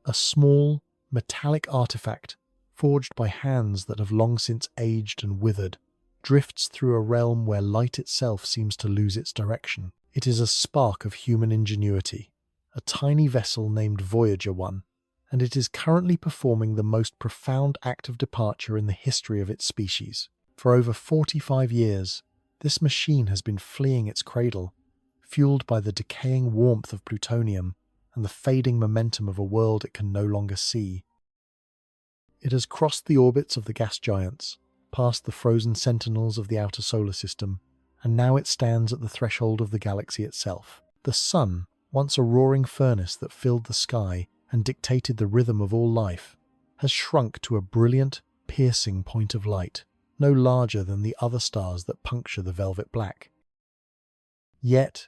A small, metallic artifact, forged by hands that have long since aged and withered, drifts through a realm where light itself seems to lose its direction. It is a spark of human ingenuity, a tiny vessel named Voyager 1, and it is currently performing the most profound act of departure in the history of its species. For over 45 years, this machine has been fleeing its cradle, fueled by the decaying warmth of plutonium and the fading momentum of a world it can no longer see. It has crossed the orbits of the gas giants, past the frozen sentinels of the outer solar system, and now it stands at the threshold of the galaxy itself. The sun, once a roaring furnace that filled the sky and dictated the rhythm of all life, has shrunk to a brilliant, piercing point of light, no larger than the other stars that puncture the velvet black. Yet,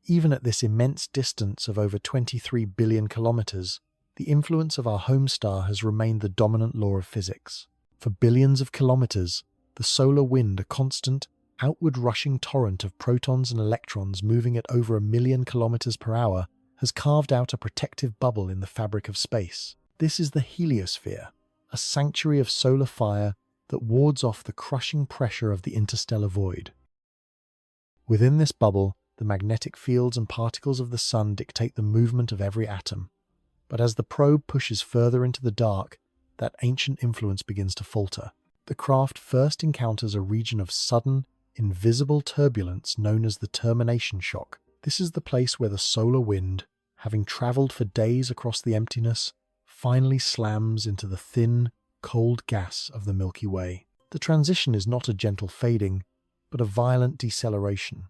even at this immense distance of over 23 billion kilometers, the influence of our home star has remained the dominant law of physics. For billions of kilometers, the solar wind, a constant, outward-rushing torrent of protons and electrons moving at over 1,000,000 kilometers per hour, has carved out a protective bubble in the fabric of space. This is the heliosphere, a sanctuary of solar fire that wards off the crushing pressure of the interstellar void. Within this bubble, the magnetic fields and particles of the sun dictate the movement of every atom. But as the probe pushes further into the dark, that ancient influence begins to falter. The craft first encounters a region of sudden, invisible turbulence known as the termination shock. This is the place where the solar wind, having traveled for days across the emptiness, finally slams into the thin, cold gas of the Milky Way. The transition is not a gentle fading, but a violent deceleration.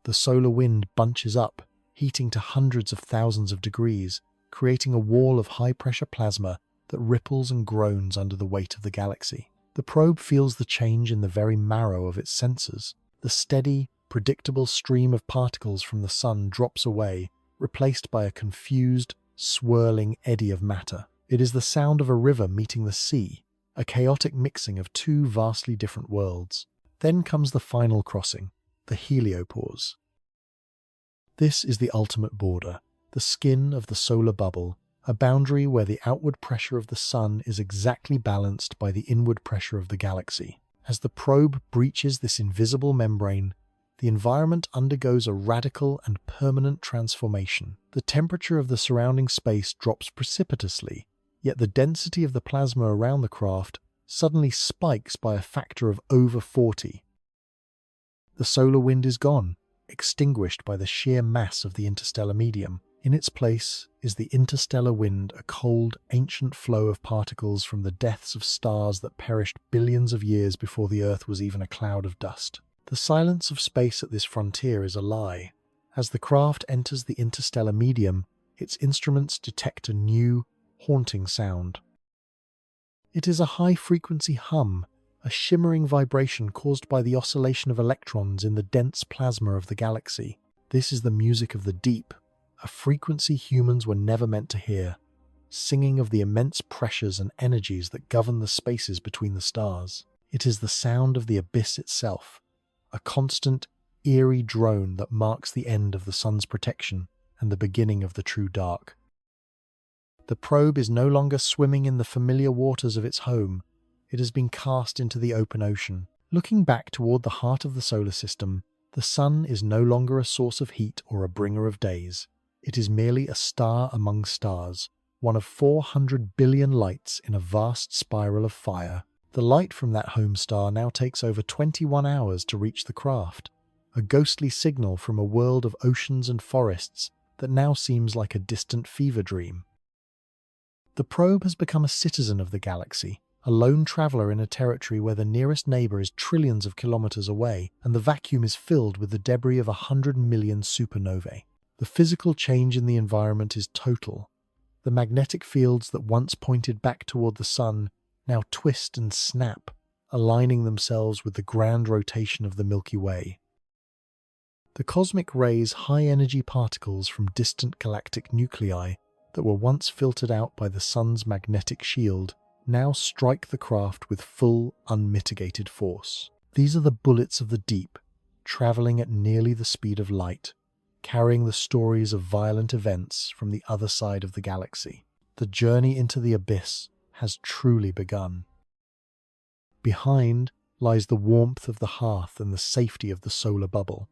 The solar wind bunches up, heating to hundreds of thousands of degrees, creating a wall of high-pressure plasma that ripples and groans under the weight of the galaxy. The probe feels the change in the very marrow of its sensors. The steady, predictable stream of particles from the sun drops away, replaced by a confused, swirling eddy of matter. It is the sound of a river meeting the sea, a chaotic mixing of two vastly different worlds. Then comes the final crossing, the heliopause. This is the ultimate border, the skin of the solar bubble, a boundary where the outward pressure of the sun is exactly balanced by the inward pressure of the galaxy. As the probe breaches this invisible membrane, the environment undergoes a radical and permanent transformation. The temperature of the surrounding space drops precipitously, yet the density of the plasma around the craft suddenly spikes by a factor of over 40. The solar wind is gone, extinguished by the sheer mass of the interstellar medium. In its place is the interstellar wind, a cold, ancient flow of particles from the deaths of stars that perished billions of years before the Earth was even a cloud of dust. The silence of space at this frontier is a lie. As the craft enters the interstellar medium, its instruments detect a new, haunting sound. It is a high-frequency hum, a shimmering vibration caused by the oscillation of electrons in the dense plasma of the galaxy. This is the music of the deep, a frequency humans were never meant to hear, singing of the immense pressures and energies that govern the spaces between the stars. It is the sound of the abyss itself, a constant, eerie drone that marks the end of the sun's protection and the beginning of the true dark. The probe is no longer swimming in the familiar waters of its home. It has been cast into the open ocean. Looking back toward the heart of the solar system, the sun is no longer a source of heat or a bringer of days. It is merely a star among stars, one of 400 billion lights in a vast spiral of fire. The light from that home star now takes over 21 hours to reach the craft, a ghostly signal from a world of oceans and forests that now seems like a distant fever dream. The probe has become a citizen of the galaxy, a lone traveler in a territory where the nearest neighbor is trillions of kilometers away, and the vacuum is filled with the debris of 100 million supernovae. The physical change in the environment is total. The magnetic fields that once pointed back toward the sun now twist and snap, aligning themselves with the grand rotation of the Milky Way. The cosmic rays high-energy particles from distant galactic nuclei that were once filtered out by the sun's magnetic shield now strike the craft with full, unmitigated force. These are the bullets of the deep, traveling at nearly the speed of light, carrying the stories of violent events from the other side of the galaxy. the journey into the abyss has truly begun. Behind lies the warmth of the hearth and the safety of the solar bubble.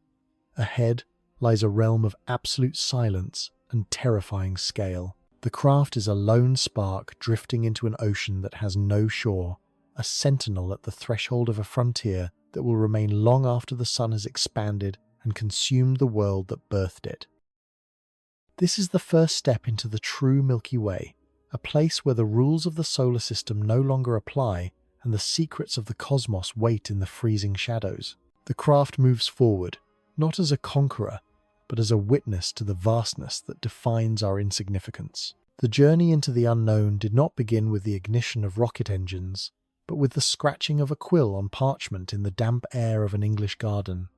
Ahead lies a realm of absolute silence and terrifying scale. The craft is a lone spark drifting into an ocean that has no shore, a sentinel at the threshold of a frontier that will remain long after the sun has expanded and consumed the world that birthed it. This is the first step into the true Milky Way, a place where the rules of the solar system no longer apply and the secrets of the cosmos wait in the freezing shadows. The craft moves forward, not as a conqueror, but as a witness to the vastness that defines our insignificance. The journey into the unknown did not begin with the ignition of rocket engines, but with the scratching of a quill on parchment in the damp air of an English garden.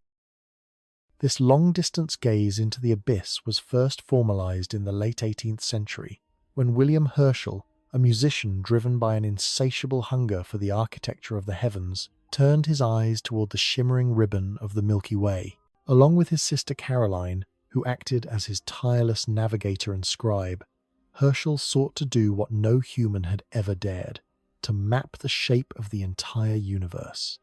This long-distance gaze into the abyss was first formalized in the late 18th century, when William Herschel, a musician driven by an insatiable hunger for the architecture of the heavens, turned his eyes toward the shimmering ribbon of the Milky Way. Along with his sister Caroline, who acted as his tireless navigator and scribe, Herschel sought to do what no human had ever dared, to map the shape of the entire universe.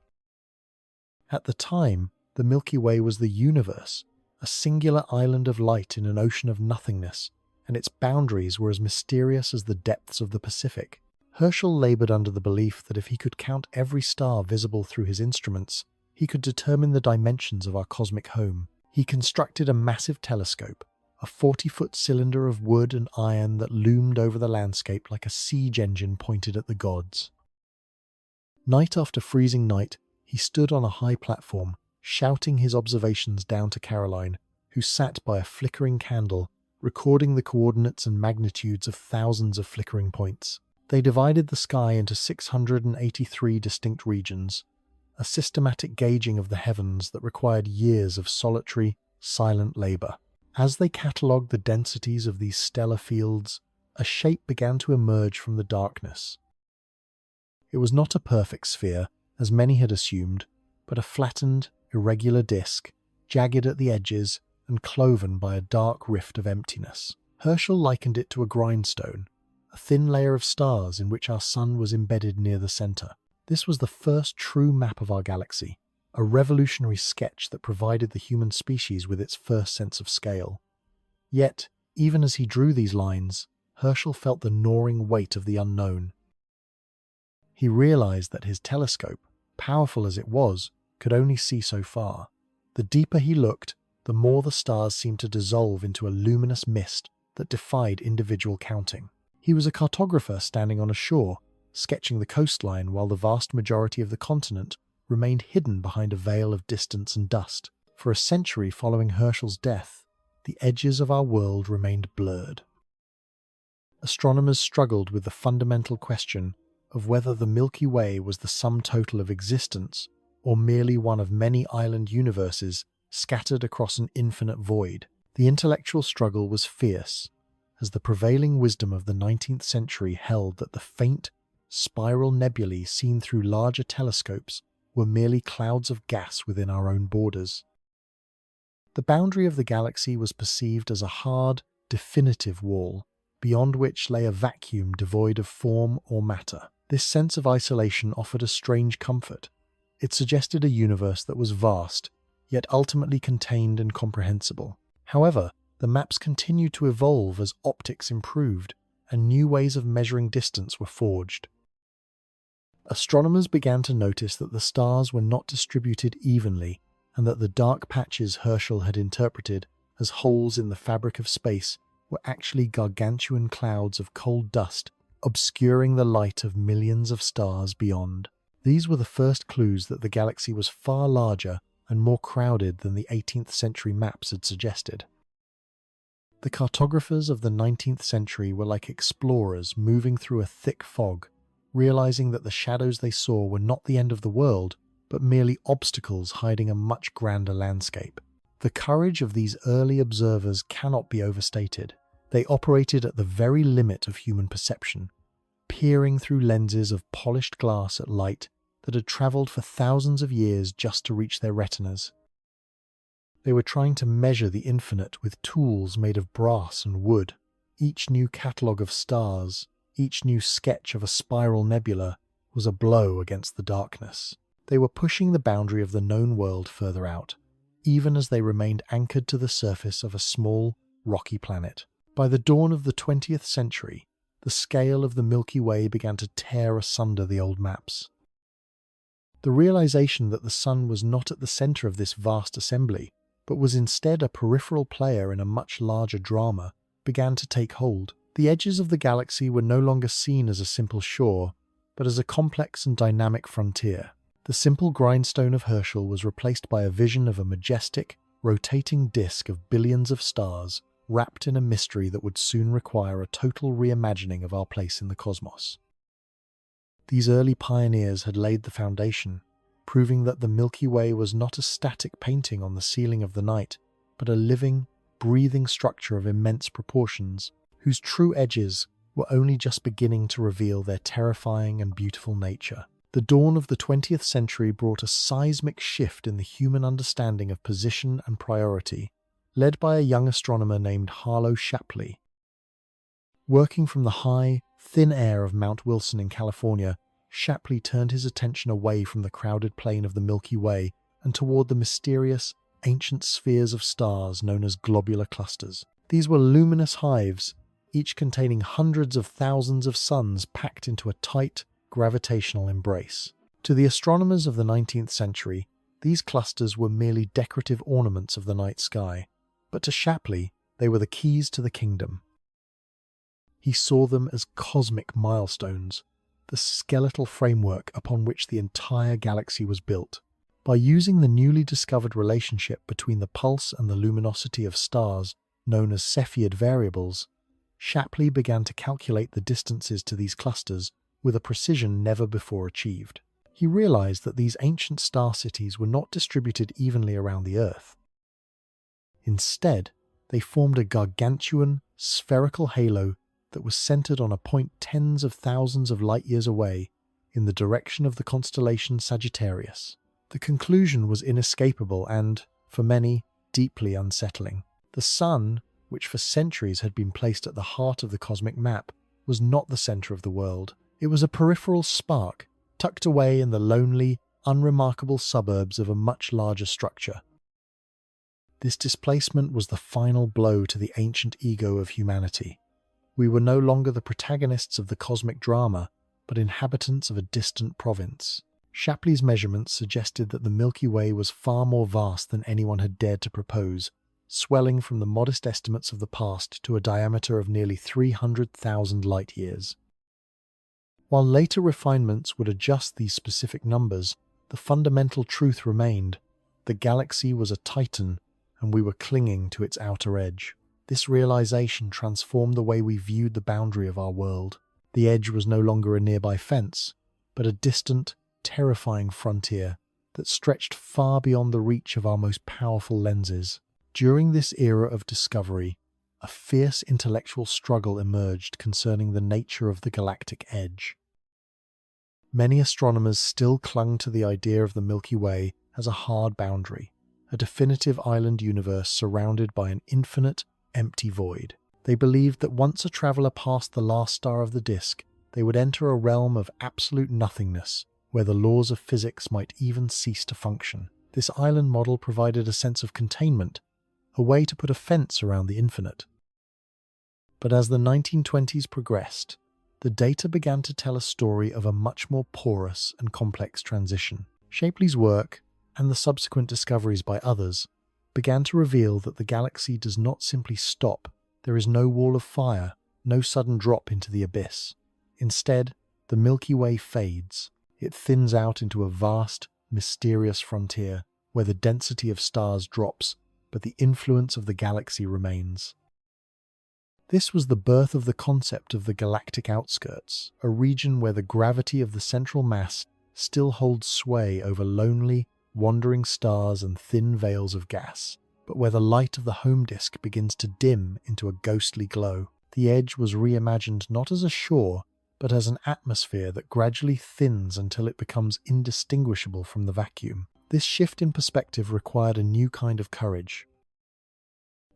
At the time, the Milky Way was the universe, a singular island of light in an ocean of nothingness, and its boundaries were as mysterious as the depths of the Pacific. Herschel labored under the belief that if he could count every star visible through his instruments, he could determine the dimensions of our cosmic home. He constructed a massive telescope, a 40-foot cylinder of wood and iron that loomed over the landscape like a siege engine pointed at the gods. Night after freezing night, he stood on a high platform, shouting his observations down to Caroline, who sat by a flickering candle, recording the coordinates and magnitudes of thousands of flickering points. They divided the sky into 683 distinct regions, a systematic gauging of the heavens that required years of solitary, silent labor. As they catalogued the densities of these stellar fields, a shape began to emerge from the darkness. It was not a perfect sphere, as many had assumed, but a flattened, irregular disk, jagged at the edges and cloven by a dark rift of emptiness. Herschel likened it to a grindstone, a thin layer of stars in which our sun was embedded near the center. This was the first true map of our galaxy, a revolutionary sketch that provided the human species with its first sense of scale. Yet, even as he drew these lines, Herschel felt the gnawing weight of the unknown. He realized that his telescope, powerful as it was, could only see so far. The deeper he looked, the more the stars seemed to dissolve into a luminous mist that defied individual counting. He was a cartographer standing on a shore, sketching the coastline while the vast majority of the continent remained hidden behind a veil of distance and dust. For a century following Herschel's death, the edges of our world remained blurred. Astronomers struggled with the fundamental question of whether the Milky Way was the sum total of existence or merely one of many island universes scattered across an infinite void. The intellectual struggle was fierce, as the prevailing wisdom of the 19th century held that the faint, spiral nebulae seen through larger telescopes were merely clouds of gas within our own borders. The boundary of the galaxy was perceived as a hard, definitive wall, beyond which lay a vacuum devoid of form or matter. This sense of isolation offered a strange comfort. It suggested a universe that was vast, yet ultimately contained and comprehensible. However, the maps continued to evolve as optics improved and new ways of measuring distance were forged. Astronomers began to notice that the stars were not distributed evenly and that the dark patches Herschel had interpreted as holes in the fabric of space were actually gargantuan clouds of cold dust obscuring the light of millions of stars beyond. These were the first clues that the galaxy was far larger and more crowded than the 18th century maps had suggested. The cartographers of the 19th century were like explorers moving through a thick fog, realizing that the shadows they saw were not the end of the world, but merely obstacles hiding a much grander landscape. The courage of these early observers cannot be overstated. They operated at the very limit of human perception, peering through lenses of polished glass at light that had traveled for thousands of years just to reach their retinas. They were trying to measure the infinite with tools made of brass and wood. Each new catalogue of stars, each new sketch of a spiral nebula, was a blow against the darkness. They were pushing the boundary of the known world further out, even as they remained anchored to the surface of a small, rocky planet. By the dawn of the 20th century, the scale of the Milky Way began to tear asunder the old maps. The realization that the Sun was not at the center of this vast assembly, but was instead a peripheral player in a much larger drama, began to take hold. The edges of the galaxy were no longer seen as a simple shore, but as a complex and dynamic frontier. The simple grindstone of Herschel was replaced by a vision of a majestic, rotating disk of billions of stars, wrapped in a mystery that would soon require a total reimagining of our place in the cosmos. These early pioneers had laid the foundation, proving that the Milky Way was not a static painting on the ceiling of the night, but a living, breathing structure of immense proportions, whose true edges were only just beginning to reveal their terrifying and beautiful nature. The dawn of the 20th century brought a seismic shift in the human understanding of position and priority, led by a young astronomer named Harlow Shapley. Working from the high, thin air of Mount Wilson in California, Shapley turned his attention away from the crowded plain of the Milky Way and toward the mysterious, ancient spheres of stars known as globular clusters. These were luminous hives, each containing hundreds of thousands of suns packed into a tight, gravitational embrace. To the astronomers of the 19th century, these clusters were merely decorative ornaments of the night sky, but to Shapley, they were the keys to the kingdom. He saw them as cosmic milestones, the skeletal framework upon which the entire galaxy was built. By using the newly discovered relationship between the pulse and the luminosity of stars, known as Cepheid variables, Shapley began to calculate the distances to these clusters with a precision never before achieved. He realized that these ancient star cities were not distributed evenly around the Earth. Instead, they formed a gargantuan, spherical halo that was centered on a point tens of thousands of light-years away in the direction of the constellation Sagittarius. The conclusion was inescapable and, for many, deeply unsettling. The Sun, which for centuries had been placed at the heart of the cosmic map, was not the center of the world. It was a peripheral spark, tucked away in the lonely, unremarkable suburbs of a much larger structure. This displacement was the final blow to the ancient ego of humanity. We were no longer the protagonists of the cosmic drama, but inhabitants of a distant province. Shapley's measurements suggested that the Milky Way was far more vast than anyone had dared to propose, swelling from the modest estimates of the past to a diameter of nearly 300,000 light-years. While later refinements would adjust these specific numbers, the fundamental truth remained: the galaxy was a titan, and we were clinging to its outer edge. This realization transformed the way we viewed the boundary of our world. The edge was no longer a nearby fence, but a distant, terrifying frontier that stretched far beyond the reach of our most powerful lenses. During this era of discovery, a fierce intellectual struggle emerged concerning the nature of the galactic edge. Many astronomers still clung to the idea of the Milky Way as a hard boundary, a definitive island universe surrounded by an infinite, empty void. They believed that once a traveler passed the last star of the disk, they would enter a realm of absolute nothingness, where the laws of physics might even cease to function. This island model provided a sense of containment, a way to put a fence around the infinite. But as the 1920s progressed, the data began to tell a story of a much more porous and complex transition. Shapley's work, and the subsequent discoveries by others, began to reveal that the galaxy does not simply stop. There is no wall of fire, no sudden drop into the abyss. Instead, the Milky Way fades. It thins out into a vast, mysterious frontier where the density of stars drops, but the influence of the galaxy remains. This was the birth of the concept of the galactic outskirts, a region where the gravity of the central mass still holds sway over lonely, wandering stars and thin veils of gas, but where the light of the home disk begins to dim into a ghostly glow. The edge was reimagined not as a shore, but as an atmosphere that gradually thins until it becomes indistinguishable from the vacuum. This shift in perspective required a new kind of courage.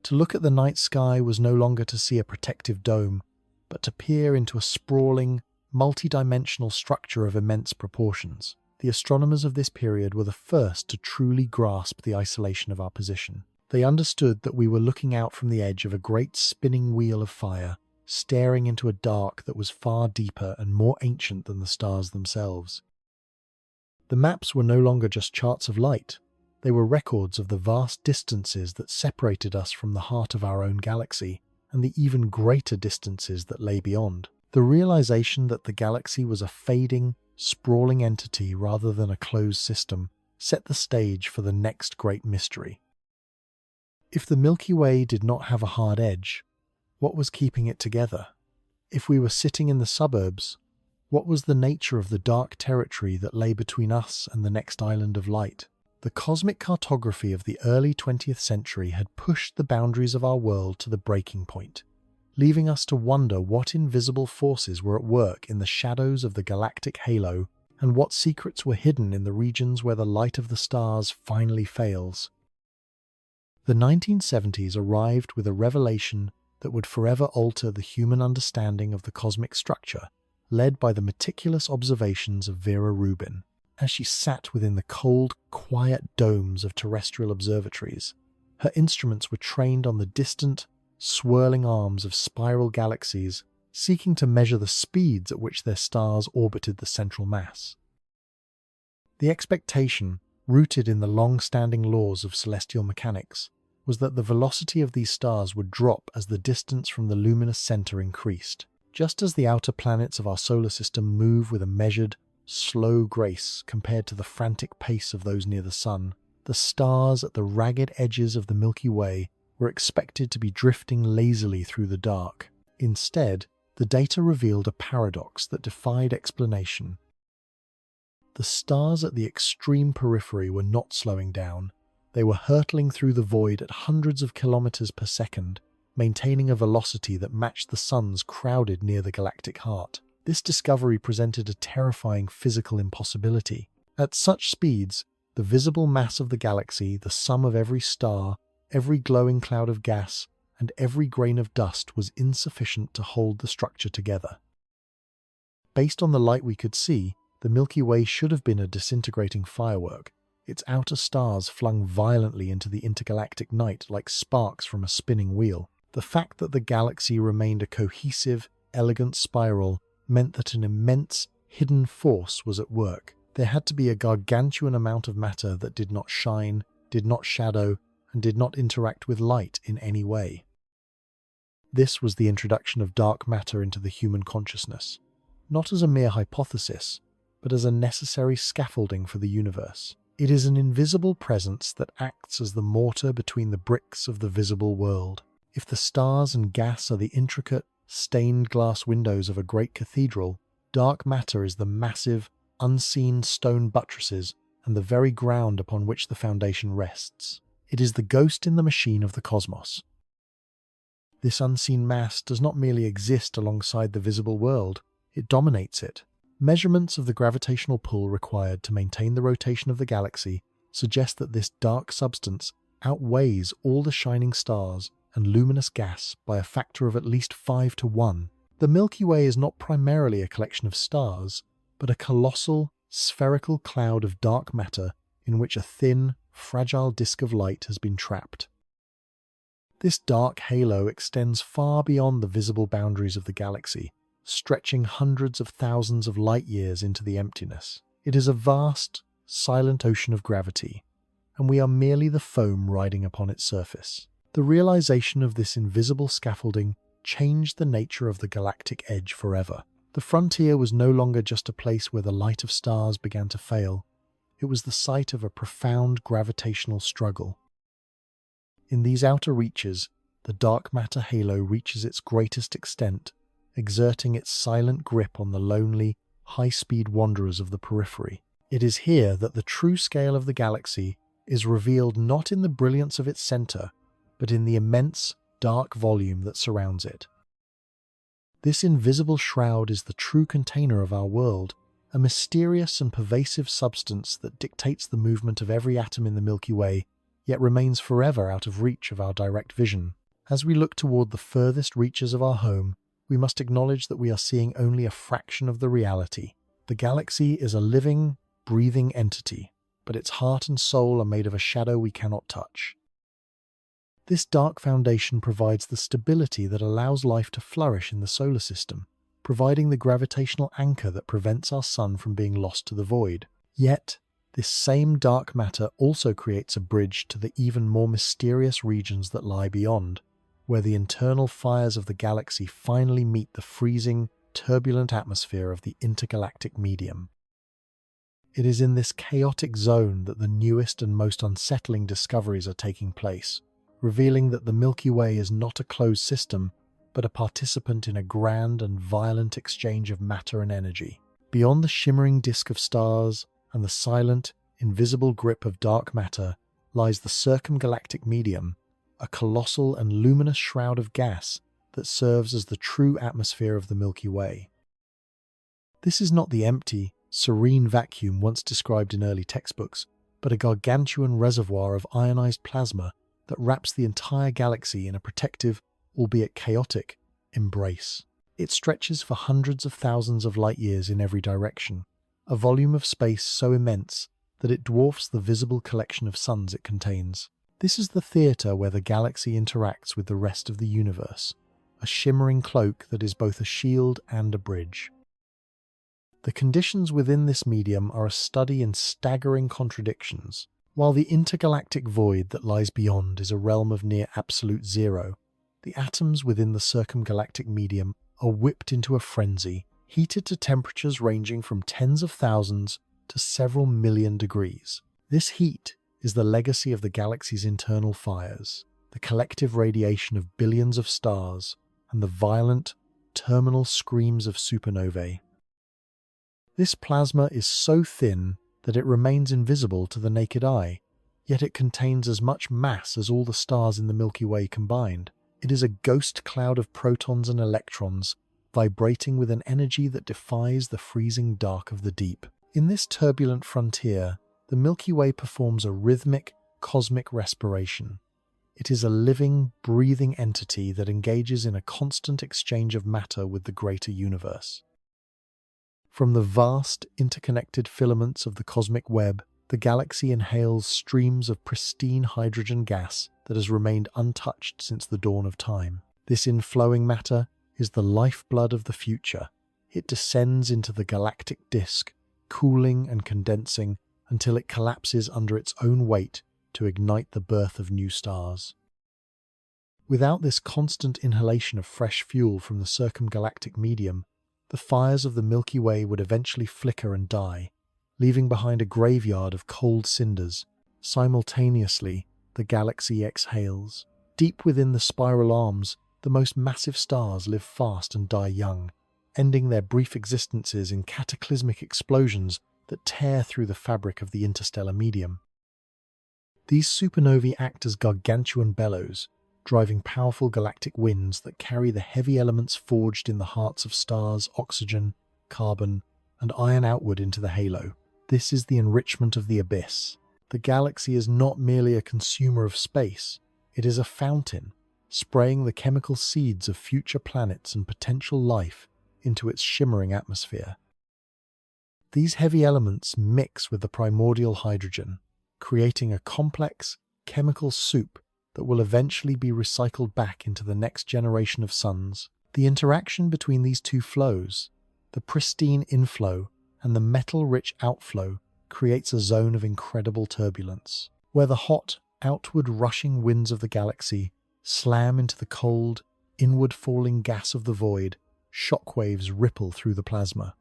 To look at the night sky was no longer to see a protective dome, but to peer into a sprawling, multi-dimensional structure of immense proportions. The astronomers of this period were the first to truly grasp the isolation of our position. They understood that we were looking out from the edge of a great spinning wheel of fire, staring into a dark that was far deeper and more ancient than the stars themselves. The maps were no longer just charts of light. They were records of the vast distances that separated us from the heart of our own galaxy, and the even greater distances that lay beyond. The realization that the galaxy was a fading, sprawling entity rather than a closed system set the stage for the next great mystery. If the Milky Way did not have a hard edge, what was keeping it together? If we were sitting in the suburbs, what was the nature of the dark territory that lay between us and the next island of light? The cosmic cartography of the early 20th century had pushed the boundaries of our world to the breaking point, leaving us to wonder what invisible forces were at work in the shadows of the galactic halo and what secrets were hidden in the regions where the light of the stars finally fails. The 1970s arrived with a revelation that would forever alter the human understanding of the cosmic structure, led by the meticulous observations of Vera Rubin. As she sat within the cold, quiet domes of terrestrial observatories, her instruments were trained on the distant, swirling arms of spiral galaxies, seeking to measure the speeds at which their stars orbited the central mass. The expectation, rooted in the long-standing laws of celestial mechanics, was that the velocity of these stars would drop as the distance from the luminous center increased. Just as the outer planets of our solar system move with a measured, slow grace compared to the frantic pace of those near the sun, the stars at the ragged edges of the Milky Way were expected to be drifting lazily through the dark. Instead, the data revealed a paradox that defied explanation. The stars at the extreme periphery were not slowing down. They were hurtling through the void at hundreds of kilometers per second, maintaining a velocity that matched the sun's crowded near the galactic heart. This discovery presented a terrifying physical impossibility. At such speeds, the visible mass of the galaxy, the sum of every star, every glowing cloud of gas, and every grain of dust was insufficient to hold the structure together. Based on the light we could see, the Milky Way should have been a disintegrating firework, its outer stars flung violently into the intergalactic night like sparks from a spinning wheel. The fact that the galaxy remained a cohesive, elegant spiral meant that an immense, hidden force was at work. There had to be a gargantuan amount of matter that did not shine, did not shadow, and did not interact with light in any way. This was the introduction of dark matter into the human consciousness, not as a mere hypothesis, but as a necessary scaffolding for the universe. It is an invisible presence that acts as the mortar between the bricks of the visible world. If the stars and gas are the intricate, stained glass windows of a great cathedral, dark matter is the massive, unseen stone buttresses and the very ground upon which the foundation rests. It is the ghost in the machine of the cosmos. This unseen mass does not merely exist alongside the visible world, it dominates it. Measurements of the gravitational pull required to maintain the rotation of the galaxy suggest that this dark substance outweighs all the shining stars and luminous gas by a factor of at least 5 to 1. The Milky Way is not primarily a collection of stars, but a colossal, spherical cloud of dark matter in which a thin, fragile disk of light has been trapped. This dark halo extends far beyond the visible boundaries of the galaxy, stretching hundreds of thousands of light years into the emptiness. It is a vast, silent ocean of gravity, and we are merely the foam riding upon its surface. The realization of this invisible scaffolding changed the nature of the galactic edge forever. The frontier was no longer just a place where the light of stars began to fail. It was the site of a profound gravitational struggle. In these outer reaches, the dark matter halo reaches its greatest extent, exerting its silent grip on the lonely, high-speed wanderers of the periphery. It is here that the true scale of the galaxy is revealed not in the brilliance of its center, but in the immense, dark volume that surrounds it. This invisible shroud is the true container of our world, a mysterious and pervasive substance that dictates the movement of every atom in the Milky Way yet remains forever out of reach of our direct vision. As we look toward the furthest reaches of our home, we must acknowledge that we are seeing only a fraction of the reality. The galaxy is a living, breathing entity, but its heart and soul are made of a shadow we cannot touch. This dark foundation provides the stability that allows life to flourish in the solar system, providing the gravitational anchor that prevents our sun from being lost to the void. Yet, this same dark matter also creates a bridge to the even more mysterious regions that lie beyond, where the internal fires of the galaxy finally meet the freezing, turbulent atmosphere of the intergalactic medium. It is in this chaotic zone that the newest and most unsettling discoveries are taking place, revealing that the Milky Way is not a closed system, but a participant in a grand and violent exchange of matter and energy. Beyond the shimmering disk of stars and the silent, invisible grip of dark matter lies the circumgalactic medium, a colossal and luminous shroud of gas that serves as the true atmosphere of the Milky Way. This is not the empty, serene vacuum once described in early textbooks, but a gargantuan reservoir of ionized plasma that wraps the entire galaxy in a protective, albeit chaotic, embrace. It stretches for hundreds of thousands of light years in every direction, a volume of space so immense that it dwarfs the visible collection of suns it contains. This is the theatre where the galaxy interacts with the rest of the universe, a shimmering cloak that is both a shield and a bridge. The conditions within this medium are a study in staggering contradictions. While the intergalactic void that lies beyond is a realm of near absolute zero, the atoms within the circumgalactic medium are whipped into a frenzy, heated to temperatures ranging from tens of thousands to several million degrees. This heat is the legacy of the galaxy's internal fires, the collective radiation of billions of stars, and the violent, terminal screams of supernovae. This plasma is so thin that it remains invisible to the naked eye, yet it contains as much mass as all the stars in the Milky Way combined. It is a ghost cloud of protons and electrons, vibrating with an energy that defies the freezing dark of the deep. In this turbulent frontier, the Milky Way performs a rhythmic, cosmic respiration. It is a living, breathing entity that engages in a constant exchange of matter with the greater universe. From the vast, interconnected filaments of the cosmic web, the galaxy inhales streams of pristine hydrogen gas that has remained untouched since the dawn of time. This inflowing matter is the lifeblood of the future. It descends into the galactic disk, cooling and condensing until it collapses under its own weight to ignite the birth of new stars. Without this constant inhalation of fresh fuel from the circumgalactic medium, the fires of the Milky Way would eventually flicker and die, leaving behind a graveyard of cold cinders. Simultaneously, the galaxy exhales. Deep within the spiral arms, the most massive stars live fast and die young, ending their brief existences in cataclysmic explosions that tear through the fabric of the interstellar medium. These supernovae act as gargantuan bellows, driving powerful galactic winds that carry the heavy elements forged in the hearts of stars, oxygen, carbon, and iron outward into the halo. This is the enrichment of the abyss. The galaxy is not merely a consumer of space, it is a fountain, spraying the chemical seeds of future planets and potential life into its shimmering atmosphere. These heavy elements mix with the primordial hydrogen, creating a complex, chemical soup that will eventually be recycled back into the next generation of suns. The interaction between these two flows, the pristine inflow and the metal-rich outflow, creates a zone of incredible turbulence, where the hot, outward rushing winds of the galaxy slam into the cold, inward-falling gas of the void. Shockwaves ripple through the plasma.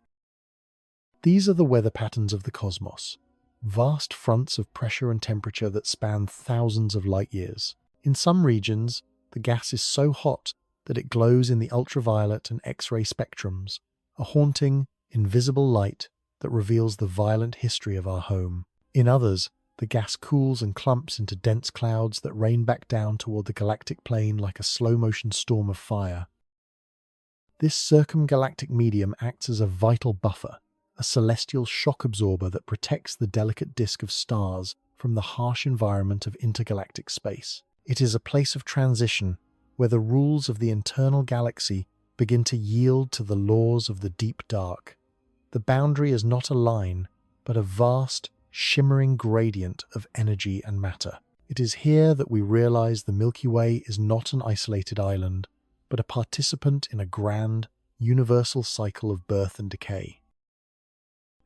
These are the weather patterns of the cosmos, vast fronts of pressure and temperature that span thousands of light years. In some regions, the gas is so hot that it glows in the ultraviolet and X-ray spectrums, a haunting, invisible light that reveals the violent history of our home. In others, the gas cools and clumps into dense clouds that rain back down toward the galactic plane like a slow-motion storm of fire. This circumgalactic medium acts as a vital buffer, a celestial shock absorber that protects the delicate disk of stars from the harsh environment of intergalactic space. It is a place of transition where the rules of the internal galaxy begin to yield to the laws of the deep dark. The boundary is not a line, but a vast, shimmering gradient of energy and matter. It is here that we realize the Milky Way is not an isolated island, but a participant in a grand, universal cycle of birth and decay.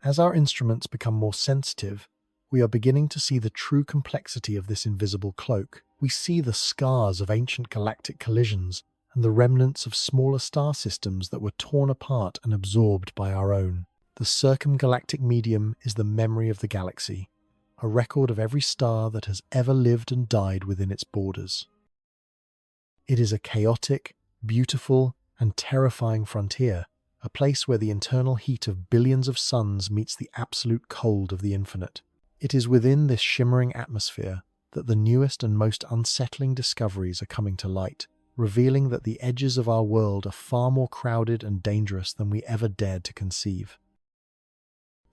As our instruments become more sensitive, we are beginning to see the true complexity of this invisible cloak. We see the scars of ancient galactic collisions and the remnants of smaller star systems that were torn apart and absorbed by our own. The circumgalactic medium is the memory of the galaxy, a record of every star that has ever lived and died within its borders. It is a chaotic, beautiful, and terrifying frontier, a place where the internal heat of billions of suns meets the absolute cold of the infinite. It is within this shimmering atmosphere that the newest and most unsettling discoveries are coming to light, revealing that the edges of our world are far more crowded and dangerous than we ever dared to conceive.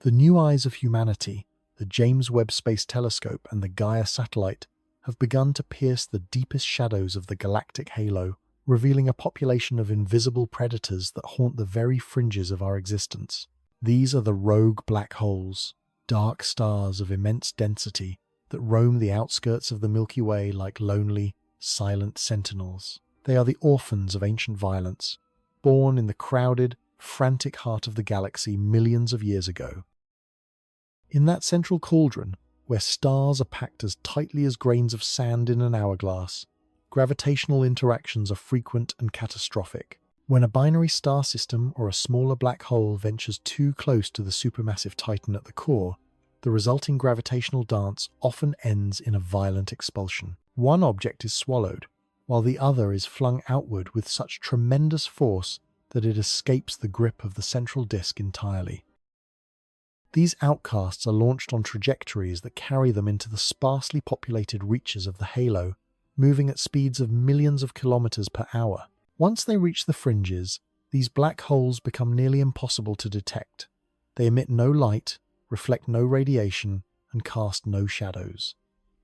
The new eyes of humanity, the James Webb Space Telescope and the Gaia satellite, have begun to pierce the deepest shadows of the galactic halo, revealing a population of invisible predators that haunt the very fringes of our existence. These are the rogue black holes, dark stars of immense density that roam the outskirts of the Milky Way like lonely, silent sentinels. They are the orphans of ancient violence, born in the crowded, frantic heart of the galaxy millions of years ago. In that central cauldron, where stars are packed as tightly as grains of sand in an hourglass, gravitational interactions are frequent and catastrophic. When a binary star system or a smaller black hole ventures too close to the supermassive titan at the core, the resulting gravitational dance often ends in a violent expulsion. One object is swallowed, while the other is flung outward with such tremendous force that it escapes the grip of the central disk entirely. These outcasts are launched on trajectories that carry them into the sparsely populated reaches of the halo, moving at speeds of millions of kilometers per hour. Once they reach the fringes, these black holes become nearly impossible to detect. They emit no light, reflect no radiation, and cast no shadows.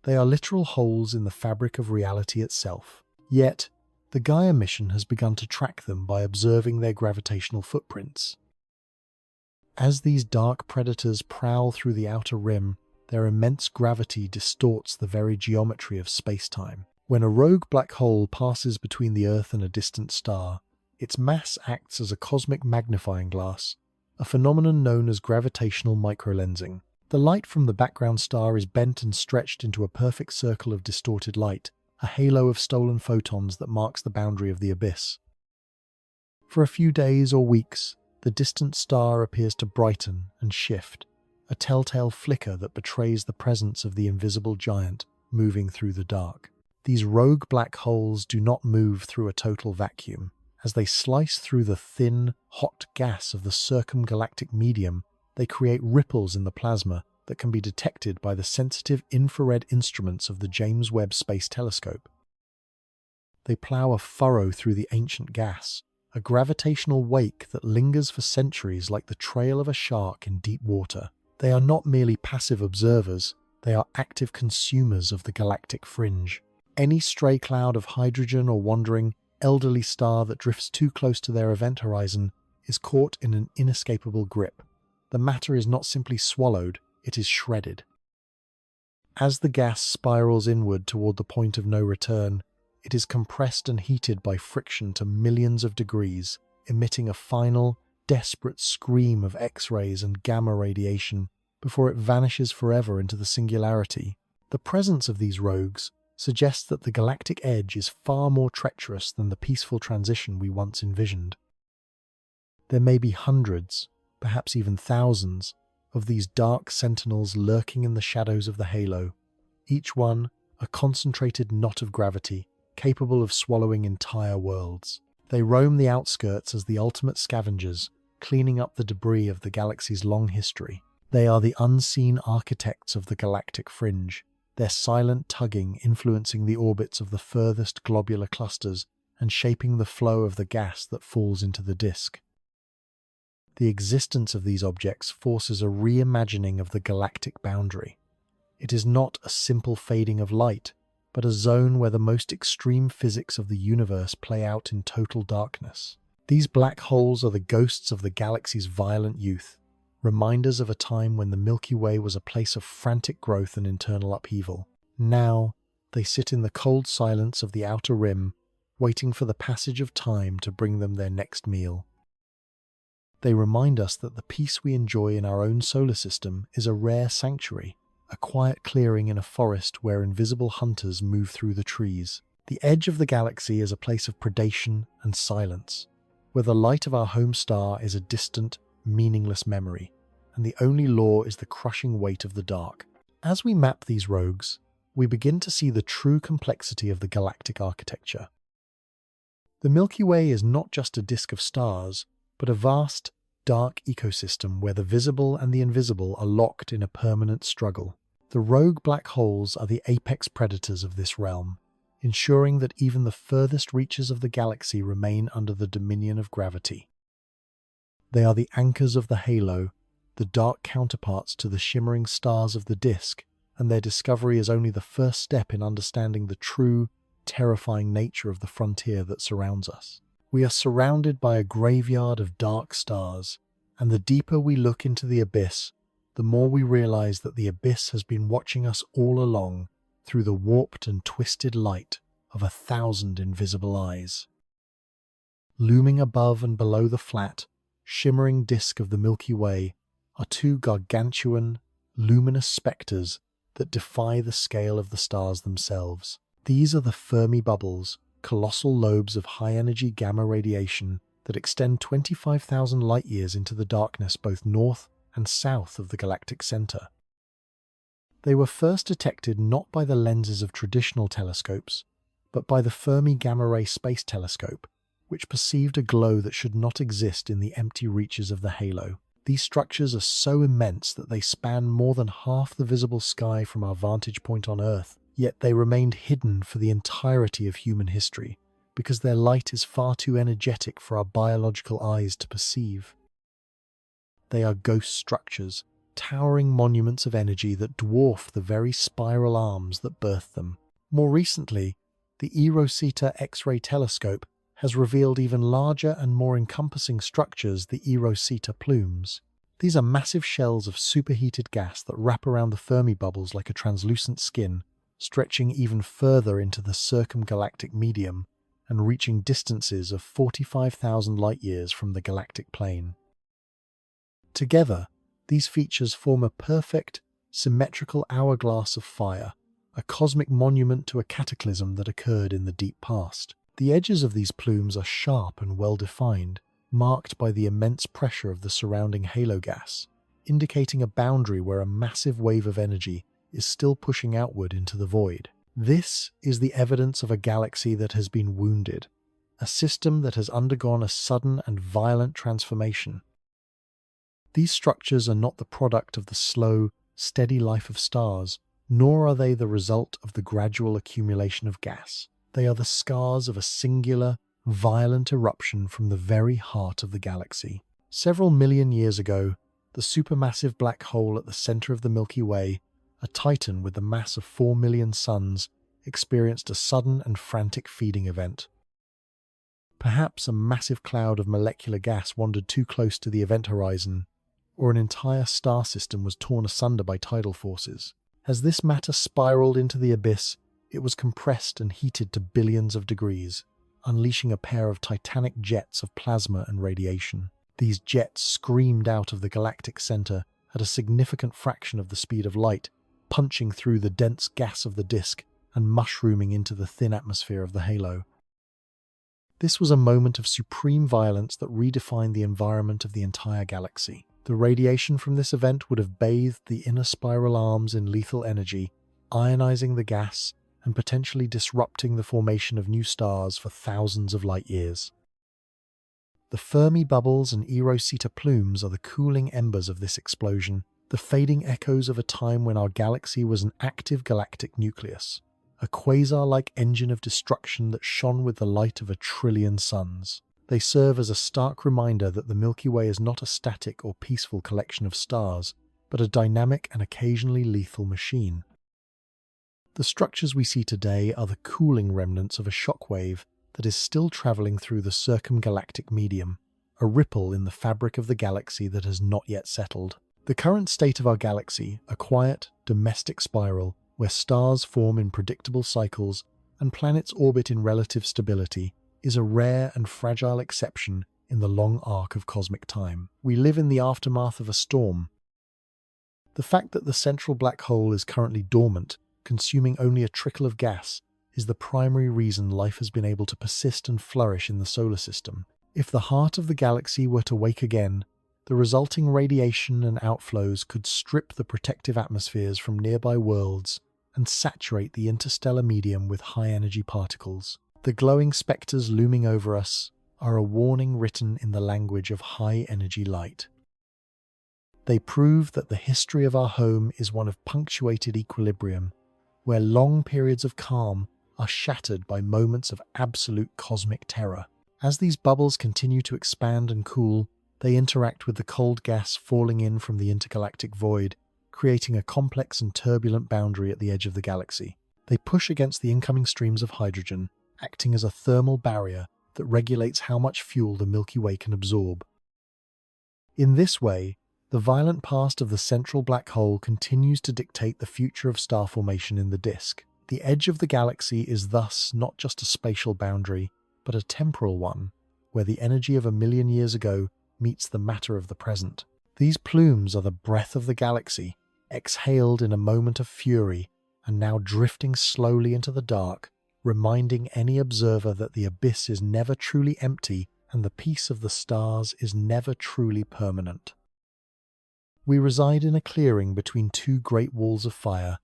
They are literal holes in the fabric of reality itself. Yet, the Gaia mission has begun to track them by observing their gravitational footprints. As these dark predators prowl through the outer rim, their immense gravity distorts the very geometry of space-time. When a rogue black hole passes between the Earth and a distant star, its mass acts as a cosmic magnifying glass, a phenomenon known as gravitational microlensing. The light from the background star is bent and stretched into a perfect circle of distorted light, a halo of stolen photons that marks the boundary of the abyss. For a few days or weeks, the distant star appears to brighten and shift, a telltale flicker that betrays the presence of the invisible giant moving through the dark. These rogue black holes do not move through a total vacuum. As they slice through the thin, hot gas of the circumgalactic medium, they create ripples in the plasma that can be detected by the sensitive infrared instruments of the James Webb Space Telescope. They plow a furrow through the ancient gas, a gravitational wake that lingers for centuries like the trail of a shark in deep water. They are not merely passive observers, they are active consumers of the galactic fringe. Any stray cloud of hydrogen or wandering, elderly star that drifts too close to their event horizon is caught in an inescapable grip. The matter is not simply swallowed, it is shredded. As the gas spirals inward toward the point of no return, it is compressed and heated by friction to millions of degrees, emitting a final, desperate scream of X-rays and gamma radiation before it vanishes forever into the singularity. The presence of these rogues suggests that the galactic edge is far more treacherous than the peaceful transition we once envisioned. There may be hundreds, perhaps even thousands, of these dark sentinels lurking in the shadows of the halo, each one a concentrated knot of gravity capable of swallowing entire worlds. They roam the outskirts as the ultimate scavengers, cleaning up the debris of the galaxy's long history. They are the unseen architects of the galactic fringe, their silent tugging influencing the orbits of the furthest globular clusters and shaping the flow of the gas that falls into the disk. The existence of these objects forces a reimagining of the galactic boundary. It is not a simple fading of light, but a zone where the most extreme physics of the universe play out in total darkness. These black holes are the ghosts of the galaxy's violent youth, reminders of a time when the Milky Way was a place of frantic growth and internal upheaval. Now, they sit in the cold silence of the outer rim, waiting for the passage of time to bring them their next meal. They remind us that the peace we enjoy in our own solar system is a rare sanctuary, a quiet clearing in a forest where invisible hunters move through the trees. The edge of the galaxy is a place of predation and silence, where the light of our home star is a distant, meaningless memory, and the only law is the crushing weight of the dark. As we map these rogues, we begin to see the true complexity of the galactic architecture. The Milky Way is not just a disk of stars, but a vast, dark ecosystem where the visible and the invisible are locked in a permanent struggle. The rogue black holes are the apex predators of this realm, ensuring that even the furthest reaches of the galaxy remain under the dominion of gravity. They are the anchors of the halo, the dark counterparts to the shimmering stars of the disk, and their discovery is only the first step in understanding the true, terrifying nature of the frontier that surrounds us. We are surrounded by a graveyard of dark stars, and the deeper we look into the abyss, the more we realize that the abyss has been watching us all along through the warped and twisted light of 1,000 invisible eyes. Looming above and below the flat, shimmering disk of the Milky Way are two gargantuan, luminous spectres that defy the scale of the stars themselves. These are the Fermi bubbles, colossal lobes of high-energy gamma radiation that extend 25,000 light-years into the darkness both north and south of the galactic center. They were first detected not by the lenses of traditional telescopes, but by the Fermi Gamma Ray Space Telescope, which perceived a glow that should not exist in the empty reaches of the halo. These structures are so immense that they span more than half the visible sky from our vantage point on Earth, yet they remained hidden for the entirety of human history, because their light is far too energetic for our biological eyes to perceive. They are ghost structures, towering monuments of energy that dwarf the very spiral arms that birthed them. More recently, the eROSITA X-ray telescope has revealed even larger and more encompassing structures, the eROSITA plumes. These are massive shells of superheated gas that wrap around the Fermi bubbles like a translucent skin, stretching even further into the circumgalactic medium and reaching distances of 45,000 light-years from the galactic plane. Together, these features form a perfect, symmetrical hourglass of fire, a cosmic monument to a cataclysm that occurred in the deep past. The edges of these plumes are sharp and well-defined, marked by the immense pressure of the surrounding halo gas, indicating a boundary where a massive wave of energy is still pushing outward into the void. This is the evidence of a galaxy that has been wounded, a system that has undergone a sudden and violent transformation. These structures are not the product of the slow, steady life of stars, nor are they the result of the gradual accumulation of gas. They are the scars of a singular, violent eruption from the very heart of the galaxy. Several million years ago, the supermassive black hole at the center of the Milky Way, a titan with a mass of 4 million suns, experienced a sudden and frantic feeding event. Perhaps a massive cloud of molecular gas wandered too close to the event horizon, or an entire star system was torn asunder by tidal forces. As this matter spiraled into the abyss, it was compressed and heated to billions of degrees, unleashing a pair of titanic jets of plasma and radiation. These jets screamed out of the galactic center at a significant fraction of the speed of light, punching through the dense gas of the disk and mushrooming into the thin atmosphere of the halo. This was a moment of supreme violence that redefined the environment of the entire galaxy. The radiation from this event would have bathed the inner spiral arms in lethal energy, ionizing the gas and potentially disrupting the formation of new stars for thousands of light-years. The Fermi bubbles and eROSITA plumes are the cooling embers of this explosion, the fading echoes of a time when our galaxy was an active galactic nucleus, a quasar-like engine of destruction that shone with the light of 1 trillion suns. They serve as a stark reminder that the Milky Way is not a static or peaceful collection of stars, but a dynamic and occasionally lethal machine. The structures we see today are the cooling remnants of a shockwave that is still traveling through the circumgalactic medium, a ripple in the fabric of the galaxy that has not yet settled. The current state of our galaxy, a quiet, domestic spiral where stars form in predictable cycles and planets orbit in relative stability, is a rare and fragile exception in the long arc of cosmic time. We live in the aftermath of a storm. The fact that the central black hole is currently dormant, consuming only a trickle of gas, is the primary reason life has been able to persist and flourish in the solar system. If the heart of the galaxy were to wake again, the resulting radiation and outflows could strip the protective atmospheres from nearby worlds and saturate the interstellar medium with high-energy particles. The glowing spectres looming over us are a warning written in the language of high-energy light. They prove that the history of our home is one of punctuated equilibrium, where long periods of calm are shattered by moments of absolute cosmic terror. As these bubbles continue to expand and cool, they interact with the cold gas falling in from the intergalactic void, creating a complex and turbulent boundary at the edge of the galaxy. They push against the incoming streams of hydrogen, acting as a thermal barrier that regulates how much fuel the Milky Way can absorb. In this way, the violent past of the central black hole continues to dictate the future of star formation in the disk. The edge of the galaxy is thus not just a spatial boundary, but a temporal one, where the energy of 1,000,000 years ago meets the matter of the present. These plumes are the breath of the galaxy, exhaled in a moment of fury, and now drifting slowly into the dark, reminding any observer that the abyss is never truly empty and the peace of the stars is never truly permanent. We reside in a clearing between two great walls of fire,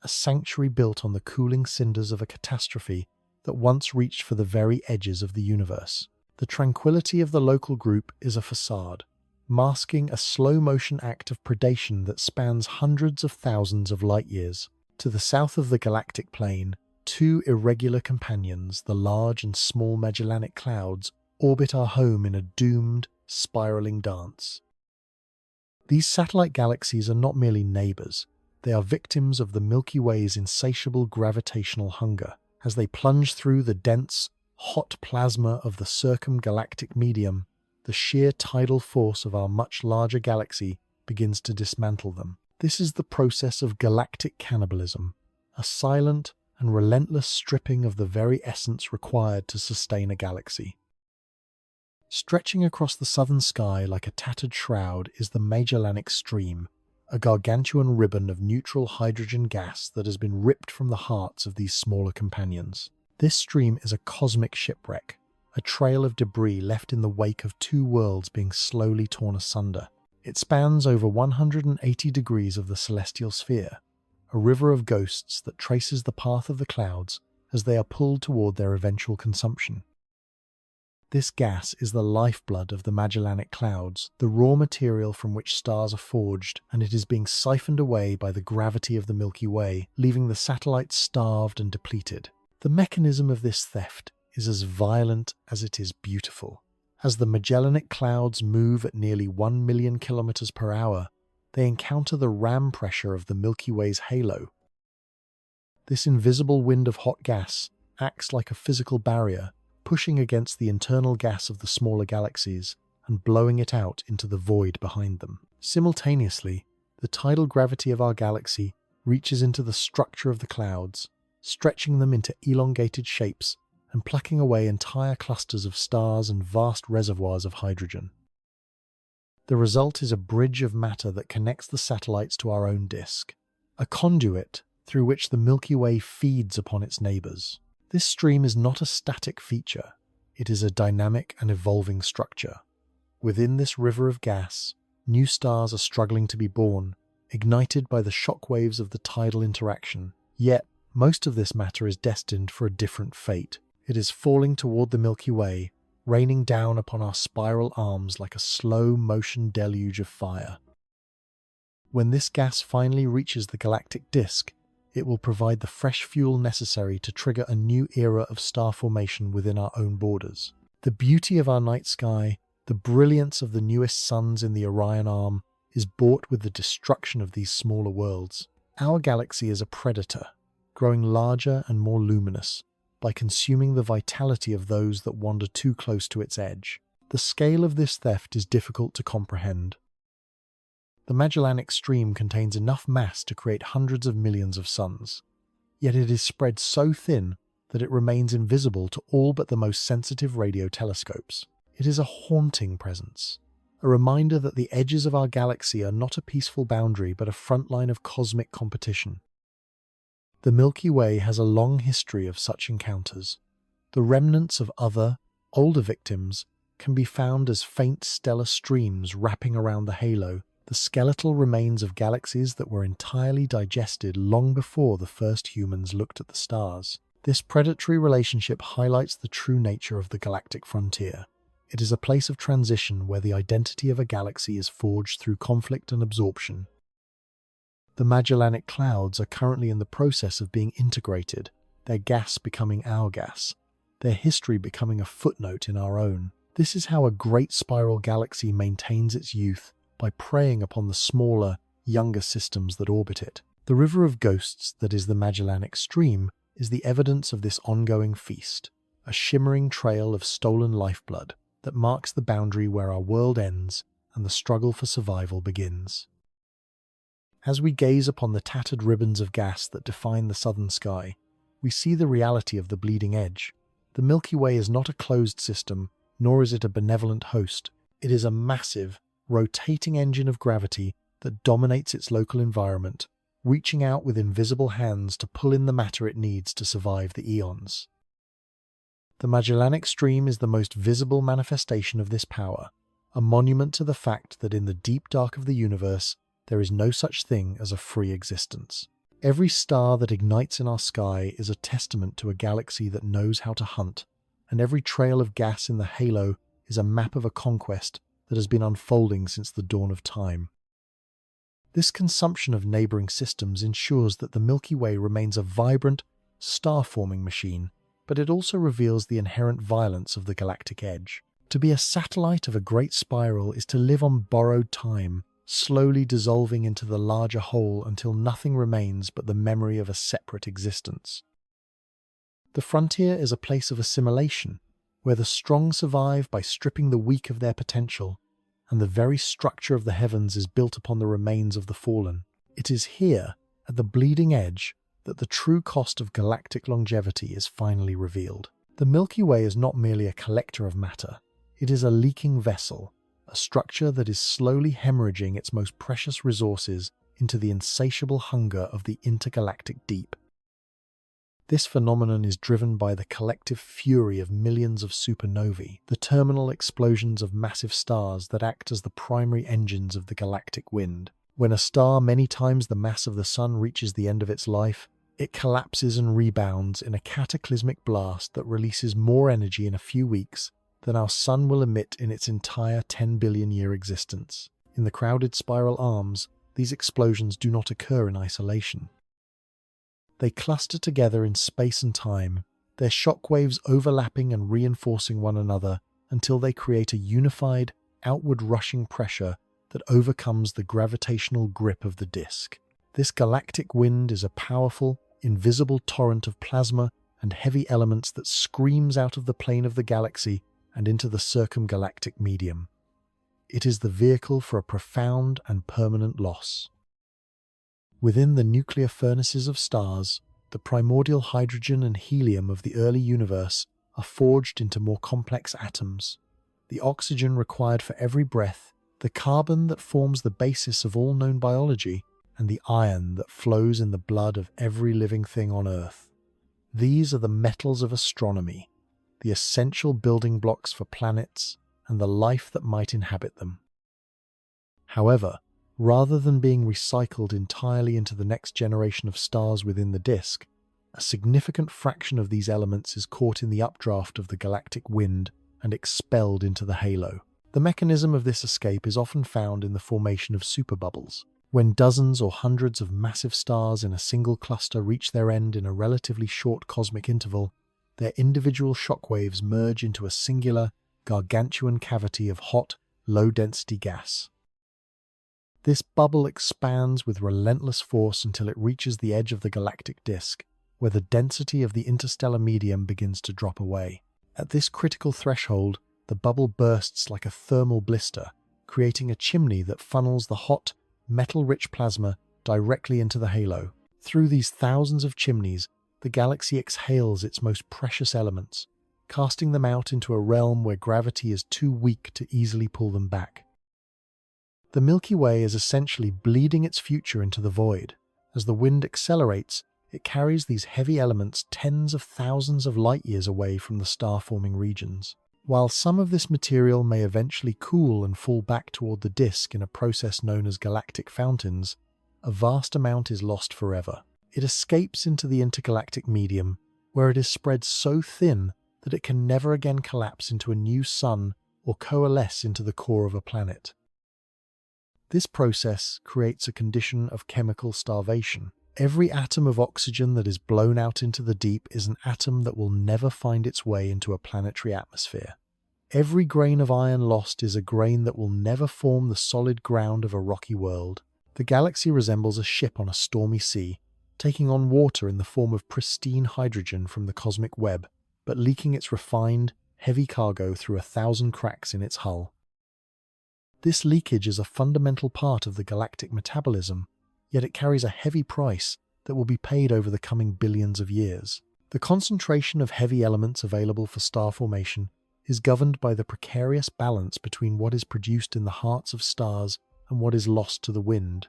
a sanctuary built on the cooling cinders of a catastrophe that once reached for the very edges of the universe. The tranquility of the local group is a facade, masking a slow-motion act of predation that spans hundreds of thousands of light-years. To the south of the galactic plane, two irregular companions, the large and small Magellanic Clouds, orbit our home in a doomed, spiraling dance. These satellite galaxies are not merely neighbours, they are victims of the Milky Way's insatiable gravitational hunger. As they plunge through the dense, hot plasma of the circumgalactic medium, the sheer tidal force of our much larger galaxy begins to dismantle them. This is the process of galactic cannibalism, a silent and relentless stripping of the very essence required to sustain a galaxy. Stretching across the southern sky like a tattered shroud is the Magellanic Stream, a gargantuan ribbon of neutral hydrogen gas that has been ripped from the hearts of these smaller companions. This stream is a cosmic shipwreck, a trail of debris left in the wake of two worlds being slowly torn asunder. It spans over 180 degrees of the celestial sphere, a river of ghosts that traces the path of the clouds as they are pulled toward their eventual consumption. This gas is the lifeblood of the Magellanic Clouds, the raw material from which stars are forged, and it is being siphoned away by the gravity of the Milky Way, leaving the satellites starved and depleted. The mechanism of this theft is as violent as it is beautiful. As the Magellanic Clouds move at nearly 1,000,000 kilometers per hour, they encounter the ram pressure of the Milky Way's halo. This invisible wind of hot gas acts like a physical barrier, pushing against the internal gas of the smaller galaxies and blowing it out into the void behind them. Simultaneously, the tidal gravity of our galaxy reaches into the structure of the clouds, stretching them into elongated shapes and plucking away entire clusters of stars and vast reservoirs of hydrogen. The result is a bridge of matter that connects the satellites to our own disk, a conduit through which the Milky Way feeds upon its neighbours. This stream is not a static feature, it is a dynamic and evolving structure. Within this river of gas, new stars are struggling to be born, ignited by the shockwaves of the tidal interaction. Yet, most of this matter is destined for a different fate. It is falling toward the Milky Way, raining down upon our spiral arms like a slow-motion deluge of fire. When this gas finally reaches the galactic disk, it will provide the fresh fuel necessary to trigger a new era of star formation within our own borders. The beauty of our night sky, the brilliance of the newest suns in the Orion Arm, is bought with the destruction of these smaller worlds. Our galaxy is a predator, growing larger and more luminous by consuming the vitality of those that wander too close to its edge. The scale of this theft is difficult to comprehend. The Magellanic Stream contains enough mass to create hundreds of millions of suns, yet it is spread so thin that it remains invisible to all but the most sensitive radio telescopes. It is a haunting presence, a reminder that the edges of our galaxy are not a peaceful boundary but a front line of cosmic competition. The Milky Way has a long history of such encounters. The remnants of other, older victims can be found as faint stellar streams wrapping around the halo, the skeletal remains of galaxies that were entirely digested long before the first humans looked at the stars. This predatory relationship highlights the true nature of the galactic frontier. It is a place of transition where the identity of a galaxy is forged through conflict and absorption. The Magellanic Clouds are currently in the process of being integrated, their gas becoming our gas, their history becoming a footnote in our own. This is how a great spiral galaxy maintains its youth, by preying upon the smaller, younger systems that orbit it. The river of ghosts that is the Magellanic Stream is the evidence of this ongoing feast, a shimmering trail of stolen lifeblood that marks the boundary where our world ends and the struggle for survival begins. As we gaze upon the tattered ribbons of gas that define the southern sky, we see the reality of the bleeding edge. The Milky Way is not a closed system, nor is it a benevolent host. It is a massive, rotating engine of gravity that dominates its local environment, reaching out with invisible hands to pull in the matter it needs to survive the eons. The Magellanic Stream is the most visible manifestation of this power, a monument to the fact that in the deep dark of the universe, there is no such thing as a free existence. Every star that ignites in our sky is a testament to a galaxy that knows how to hunt, and every trail of gas in the halo is a map of a conquest that has been unfolding since the dawn of time. This consumption of neighboring systems ensures that the Milky Way remains a vibrant, star-forming machine, but it also reveals the inherent violence of the galactic edge. To be a satellite of a great spiral is to live on borrowed time, slowly dissolving into the larger whole until nothing remains but the memory of a separate existence. The frontier is a place of assimilation, where the strong survive by stripping the weak of their potential, and the very structure of the heavens is built upon the remains of the fallen. It is here, at the bleeding edge, that the true cost of galactic longevity is finally revealed. The Milky Way is not merely a collector of matter, it is a leaking vessel, a structure that is slowly hemorrhaging its most precious resources into the insatiable hunger of the intergalactic deep. This phenomenon is driven by the collective fury of millions of supernovae, the terminal explosions of massive stars that act as the primary engines of the galactic wind. When a star many times the mass of the Sun reaches the end of its life, it collapses and rebounds in a cataclysmic blast that releases more energy in a few weeks than our Sun will emit in its entire 10 billion year existence. In the crowded spiral arms, these explosions do not occur in isolation. They cluster together in space and time, their shockwaves overlapping and reinforcing one another until they create a unified, outward rushing pressure that overcomes the gravitational grip of the disk. This galactic wind is a powerful, invisible torrent of plasma and heavy elements that screams out of the plane of the galaxy and into the circumgalactic medium. It is the vehicle for a profound and permanent loss. Within the nuclear furnaces of stars, the primordial hydrogen and helium of the early universe are forged into more complex atoms. The oxygen required for every breath, the carbon that forms the basis of all known biology, and the iron that flows in the blood of every living thing on Earth. These are the metals of astronomy, the essential building blocks for planets and the life that might inhabit them. However, rather than being recycled entirely into the next generation of stars within the disk, a significant fraction of these elements is caught in the updraft of the galactic wind and expelled into the halo. The mechanism of this escape is often found in the formation of superbubbles. When dozens or hundreds of massive stars in a single cluster reach their end in a relatively short cosmic interval, their individual shockwaves merge into a singular, gargantuan cavity of hot, low-density gas. This bubble expands with relentless force until it reaches the edge of the galactic disk, where the density of the interstellar medium begins to drop away. At this critical threshold, the bubble bursts like a thermal blister, creating a chimney that funnels the hot, metal-rich plasma directly into the halo. Through these thousands of chimneys, the galaxy exhales its most precious elements, casting them out into a realm where gravity is too weak to easily pull them back. The Milky Way is essentially bleeding its future into the void. As the wind accelerates, it carries these heavy elements tens of thousands of light-years away from the star-forming regions. While some of this material may eventually cool and fall back toward the disk in a process known as galactic fountains, a vast amount is lost forever. It escapes into the intergalactic medium, where it is spread so thin that it can never again collapse into a new sun or coalesce into the core of a planet. This process creates a condition of chemical starvation. Every atom of oxygen that is blown out into the deep is an atom that will never find its way into a planetary atmosphere. Every grain of iron lost is a grain that will never form the solid ground of a rocky world. The galaxy resembles a ship on a stormy sea, taking on water in the form of pristine hydrogen from the cosmic web, but leaking its refined, heavy cargo through 1,000 cracks in its hull. This leakage is a fundamental part of the galactic metabolism, yet it carries a heavy price that will be paid over the coming billions of years. The concentration of heavy elements available for star formation is governed by the precarious balance between what is produced in the hearts of stars and what is lost to the wind.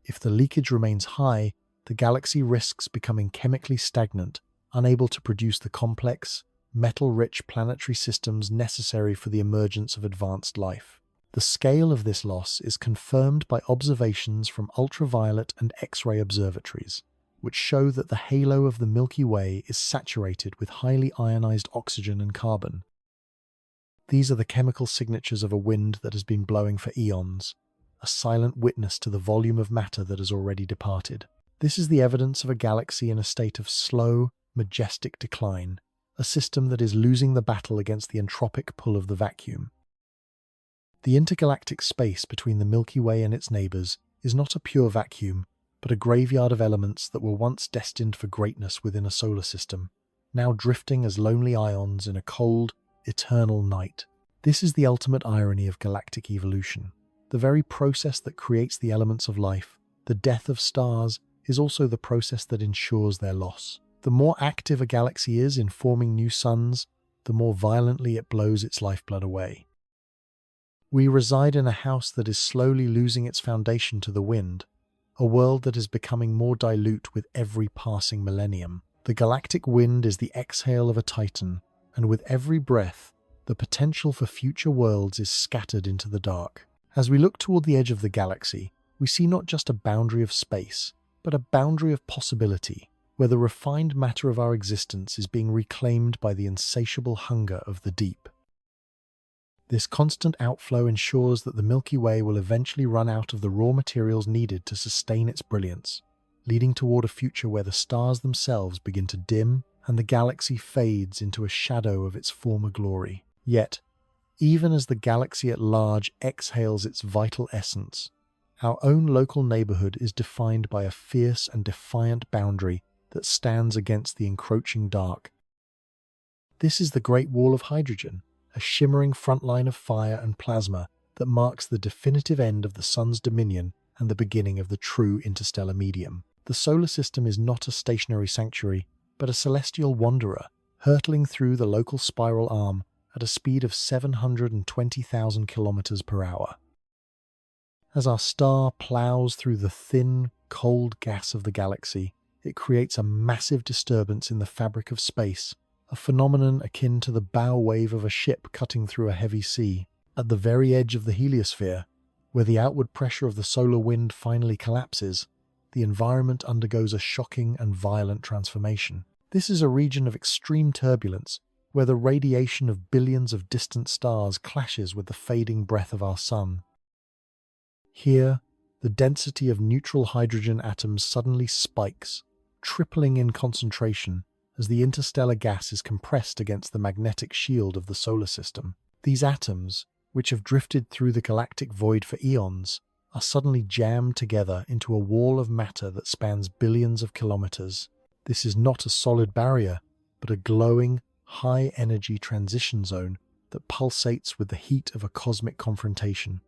If the leakage remains high, the galaxy risks becoming chemically stagnant, unable to produce the complex, metal-rich planetary systems necessary for the emergence of advanced life. The scale of this loss is confirmed by observations from ultraviolet and X-ray observatories, which show that the halo of the Milky Way is saturated with highly ionized oxygen and carbon. These are the chemical signatures of a wind that has been blowing for eons, a silent witness to the volume of matter that has already departed. This is the evidence of a galaxy in a state of slow, majestic decline, a system that is losing the battle against the entropic pull of the vacuum. The intergalactic space between the Milky Way and its neighbours is not a pure vacuum, but a graveyard of elements that were once destined for greatness within a solar system, now drifting as lonely ions in a cold, eternal night. This is the ultimate irony of galactic evolution. The very process that creates the elements of life, the death of stars, is also the process that ensures their loss. The more active a galaxy is in forming new suns, the more violently it blows its lifeblood away. We reside in a house that is slowly losing its foundation to the wind, a world that is becoming more dilute with every passing millennium. The galactic wind is the exhale of a titan, and with every breath, the potential for future worlds is scattered into the dark. As we look toward the edge of the galaxy, we see not just a boundary of space, but a boundary of possibility, where the refined matter of our existence is being reclaimed by the insatiable hunger of the deep. This constant outflow ensures that the Milky Way will eventually run out of the raw materials needed to sustain its brilliance, leading toward a future where the stars themselves begin to dim and the galaxy fades into a shadow of its former glory. Yet, even as the galaxy at large exhales its vital essence, our own local neighborhood is defined by a fierce and defiant boundary that stands against the encroaching dark. This is the Great Wall of Hydrogen, a shimmering front line of fire and plasma that marks the definitive end of the Sun's dominion and the beginning of the true interstellar medium. The solar system is not a stationary sanctuary, but a celestial wanderer, hurtling through the local spiral arm at a speed of 720,000 kilometers per hour. As our star plows through the thin, cold gas of the galaxy, it creates a massive disturbance in the fabric of space, a phenomenon akin to the bow wave of a ship cutting through a heavy sea. At the very edge of the heliosphere, where the outward pressure of the solar wind finally collapses, the environment undergoes a shocking and violent transformation. This is a region of extreme turbulence, where the radiation of billions of distant stars clashes with the fading breath of our sun. Here, the density of neutral hydrogen atoms suddenly spikes, tripling in concentration as the interstellar gas is compressed against the magnetic shield of the solar system. These atoms, which have drifted through the galactic void for eons, are suddenly jammed together into a wall of matter that spans billions of kilometers. This is not a solid barrier, but a glowing, high-energy transition zone that pulsates with the heat of a cosmic confrontation.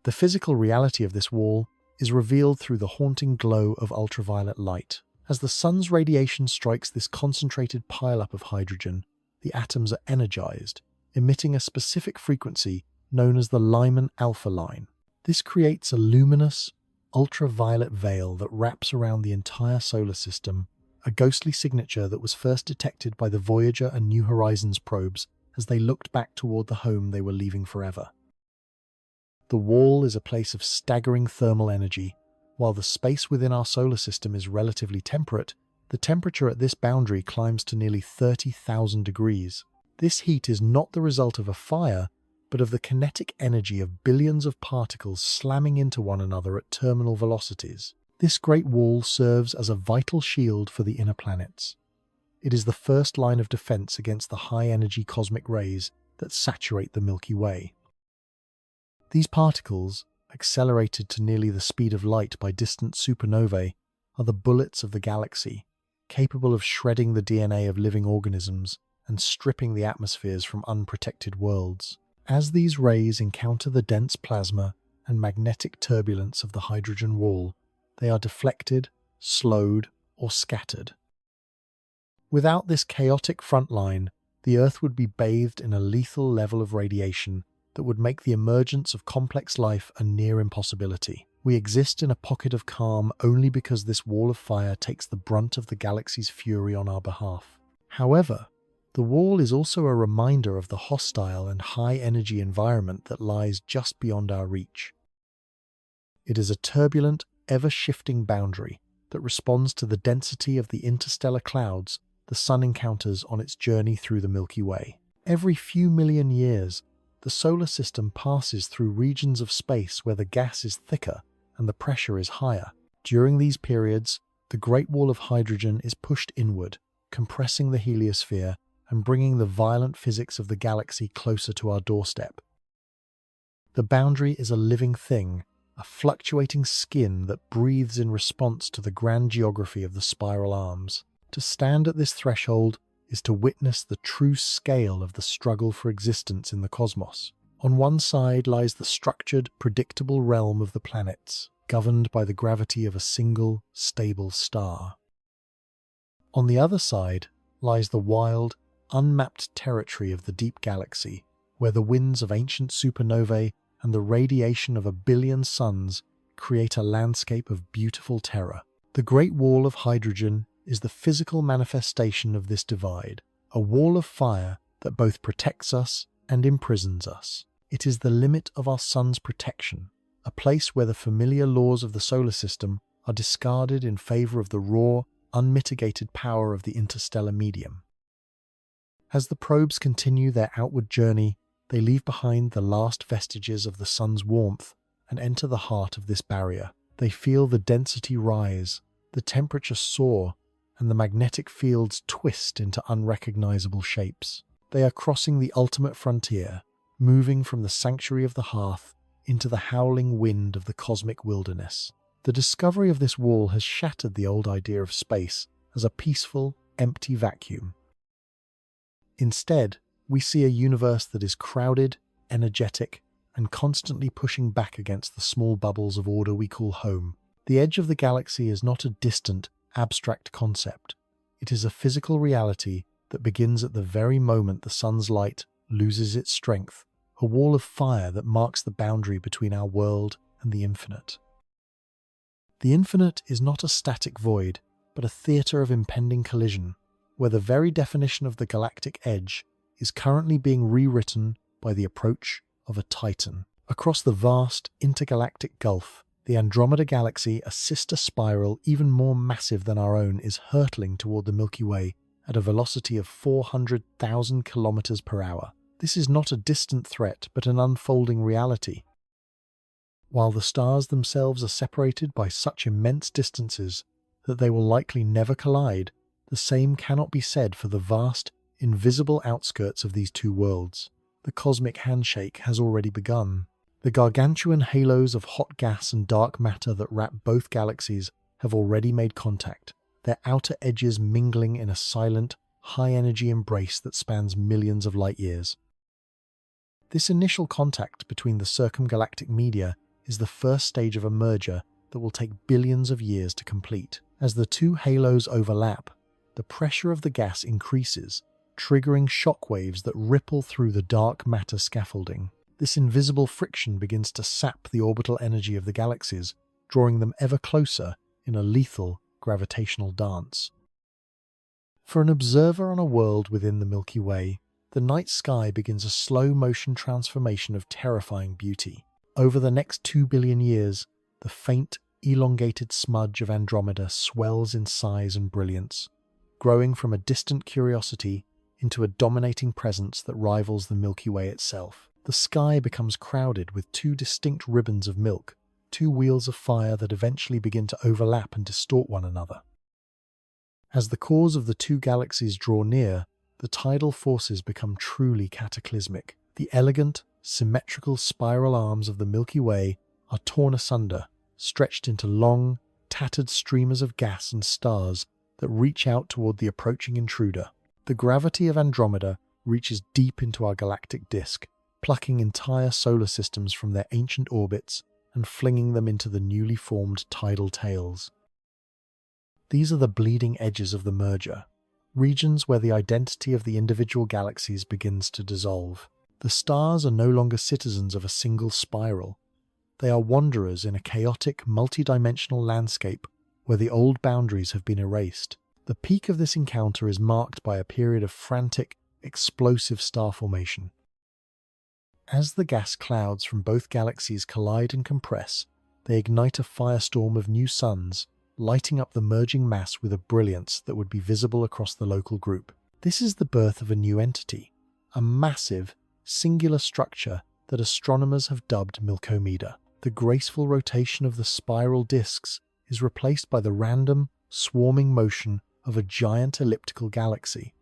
The physical reality of this wall is revealed through the haunting glow of ultraviolet light. As the sun's radiation strikes this concentrated pileup of hydrogen, the atoms are energized, emitting a specific frequency known as the Lyman alpha line. This creates a luminous, ultraviolet veil that wraps around the entire solar system, a ghostly signature that was first detected by the Voyager and New Horizons probes as they looked back toward the home they were leaving forever. The wall is a place of staggering thermal energy. While the space within our solar system is relatively temperate, the temperature at this boundary climbs to nearly 30,000 degrees. This heat is not the result of a fire, but of the kinetic energy of billions of particles slamming into one another at terminal velocities. This Great Wall serves as a vital shield for the inner planets. It is the first line of defense against the high-energy cosmic rays that saturate the Milky Way. These particles, accelerated to nearly the speed of light by distant supernovae, are the bullets of the galaxy, capable of shredding the DNA of living organisms and stripping the atmospheres from unprotected worlds. As these rays encounter the dense plasma and magnetic turbulence of the hydrogen wall, they are deflected, slowed, or scattered. Without this chaotic front line, the Earth would be bathed in a lethal level of radiation that would make the emergence of complex life a near impossibility. We exist in a pocket of calm only because this wall of fire takes the brunt of the galaxy's fury on our behalf. However, the wall is also a reminder of the hostile and high-energy environment that lies just beyond our reach. It is a turbulent, ever-shifting boundary that responds to the density of the interstellar clouds the Sun encounters on its journey through the Milky Way. Every few million years, the solar system passes through regions of space where the gas is thicker and the pressure is higher. During these periods, the Great Wall of Hydrogen is pushed inward, compressing the heliosphere and bringing the violent physics of the galaxy closer to our doorstep. The boundary is a living thing, a fluctuating skin that breathes in response to the grand geography of the spiral arms. To stand at this threshold is to witness the true scale of the struggle for existence in the cosmos. On one side lies the structured, predictable realm of the planets, governed by the gravity of a single, stable star. On the other side lies the wild, unmapped territory of the deep galaxy, where the winds of ancient supernovae and the radiation of a billion suns create a landscape of beautiful terror. The Great Wall of Hydrogen is the physical manifestation of this divide, a wall of fire that both protects us and imprisons us. It is the limit of our sun's protection, a place where the familiar laws of the solar system are discarded in favor of the raw, unmitigated power of the interstellar medium. As the probes continue their outward journey, they leave behind the last vestiges of the sun's warmth and enter the heart of this barrier. They feel the density rise, the temperature soar, and the magnetic fields twist into unrecognizable shapes. They are crossing the ultimate frontier, moving from the sanctuary of the hearth into the howling wind of the cosmic wilderness. The discovery of this wall has shattered the old idea of space as a peaceful, empty vacuum. Instead, we see a universe that is crowded, energetic, and constantly pushing back against the small bubbles of order we call home. The edge of the galaxy is not a distant, abstract concept. It is a physical reality that begins at the very moment the sun's light loses its strength, a wall of fire that marks the boundary between our world and the infinite. The infinite is not a static void, but a theatre of impending collision, where the very definition of the galactic edge is currently being rewritten by the approach of a titan. Across the vast intergalactic gulf, the Andromeda Galaxy, a sister spiral even more massive than our own, is hurtling toward the Milky Way at a velocity of 400,000 kilometers per hour. This is not a distant threat, but an unfolding reality. While the stars themselves are separated by such immense distances that they will likely never collide, the same cannot be said for the vast, invisible outskirts of these two worlds. The cosmic handshake has already begun. The gargantuan halos of hot gas and dark matter that wrap both galaxies have already made contact, their outer edges mingling in a silent, high-energy embrace that spans millions of light-years. This initial contact between the circumgalactic media is the first stage of a merger that will take billions of years to complete. As the two halos overlap, the pressure of the gas increases, triggering shockwaves that ripple through the dark matter scaffolding. This invisible friction begins to sap the orbital energy of the galaxies, drawing them ever closer in a lethal gravitational dance. For an observer on a world within the Milky Way, the night sky begins a slow-motion transformation of terrifying beauty. Over the next 2 billion years, the faint, elongated smudge of Andromeda swells in size and brilliance, growing from a distant curiosity into a dominating presence that rivals the Milky Way itself. The sky becomes crowded with two distinct ribbons of milk, two wheels of fire that eventually begin to overlap and distort one another. As the cores of the two galaxies draw near, the tidal forces become truly cataclysmic. The elegant, symmetrical spiral arms of the Milky Way are torn asunder, stretched into long, tattered streamers of gas and stars that reach out toward the approaching intruder. The gravity of Andromeda reaches deep into our galactic disk, plucking entire solar systems from their ancient orbits and flinging them into the newly formed tidal tails. These are the bleeding edges of the merger, regions where the identity of the individual galaxies begins to dissolve. The stars are no longer citizens of a single spiral. They are wanderers in a chaotic, multidimensional landscape where the old boundaries have been erased. The peak of this encounter is marked by a period of frantic, explosive star formation. As the gas clouds from both galaxies collide and compress, they ignite a firestorm of new suns, lighting up the merging mass with a brilliance that would be visible across the local group. This is the birth of a new entity, a massive, singular structure that astronomers have dubbed Milkomeda. The graceful rotation of the spiral disks is replaced by the random, swarming motion of a giant elliptical galaxy.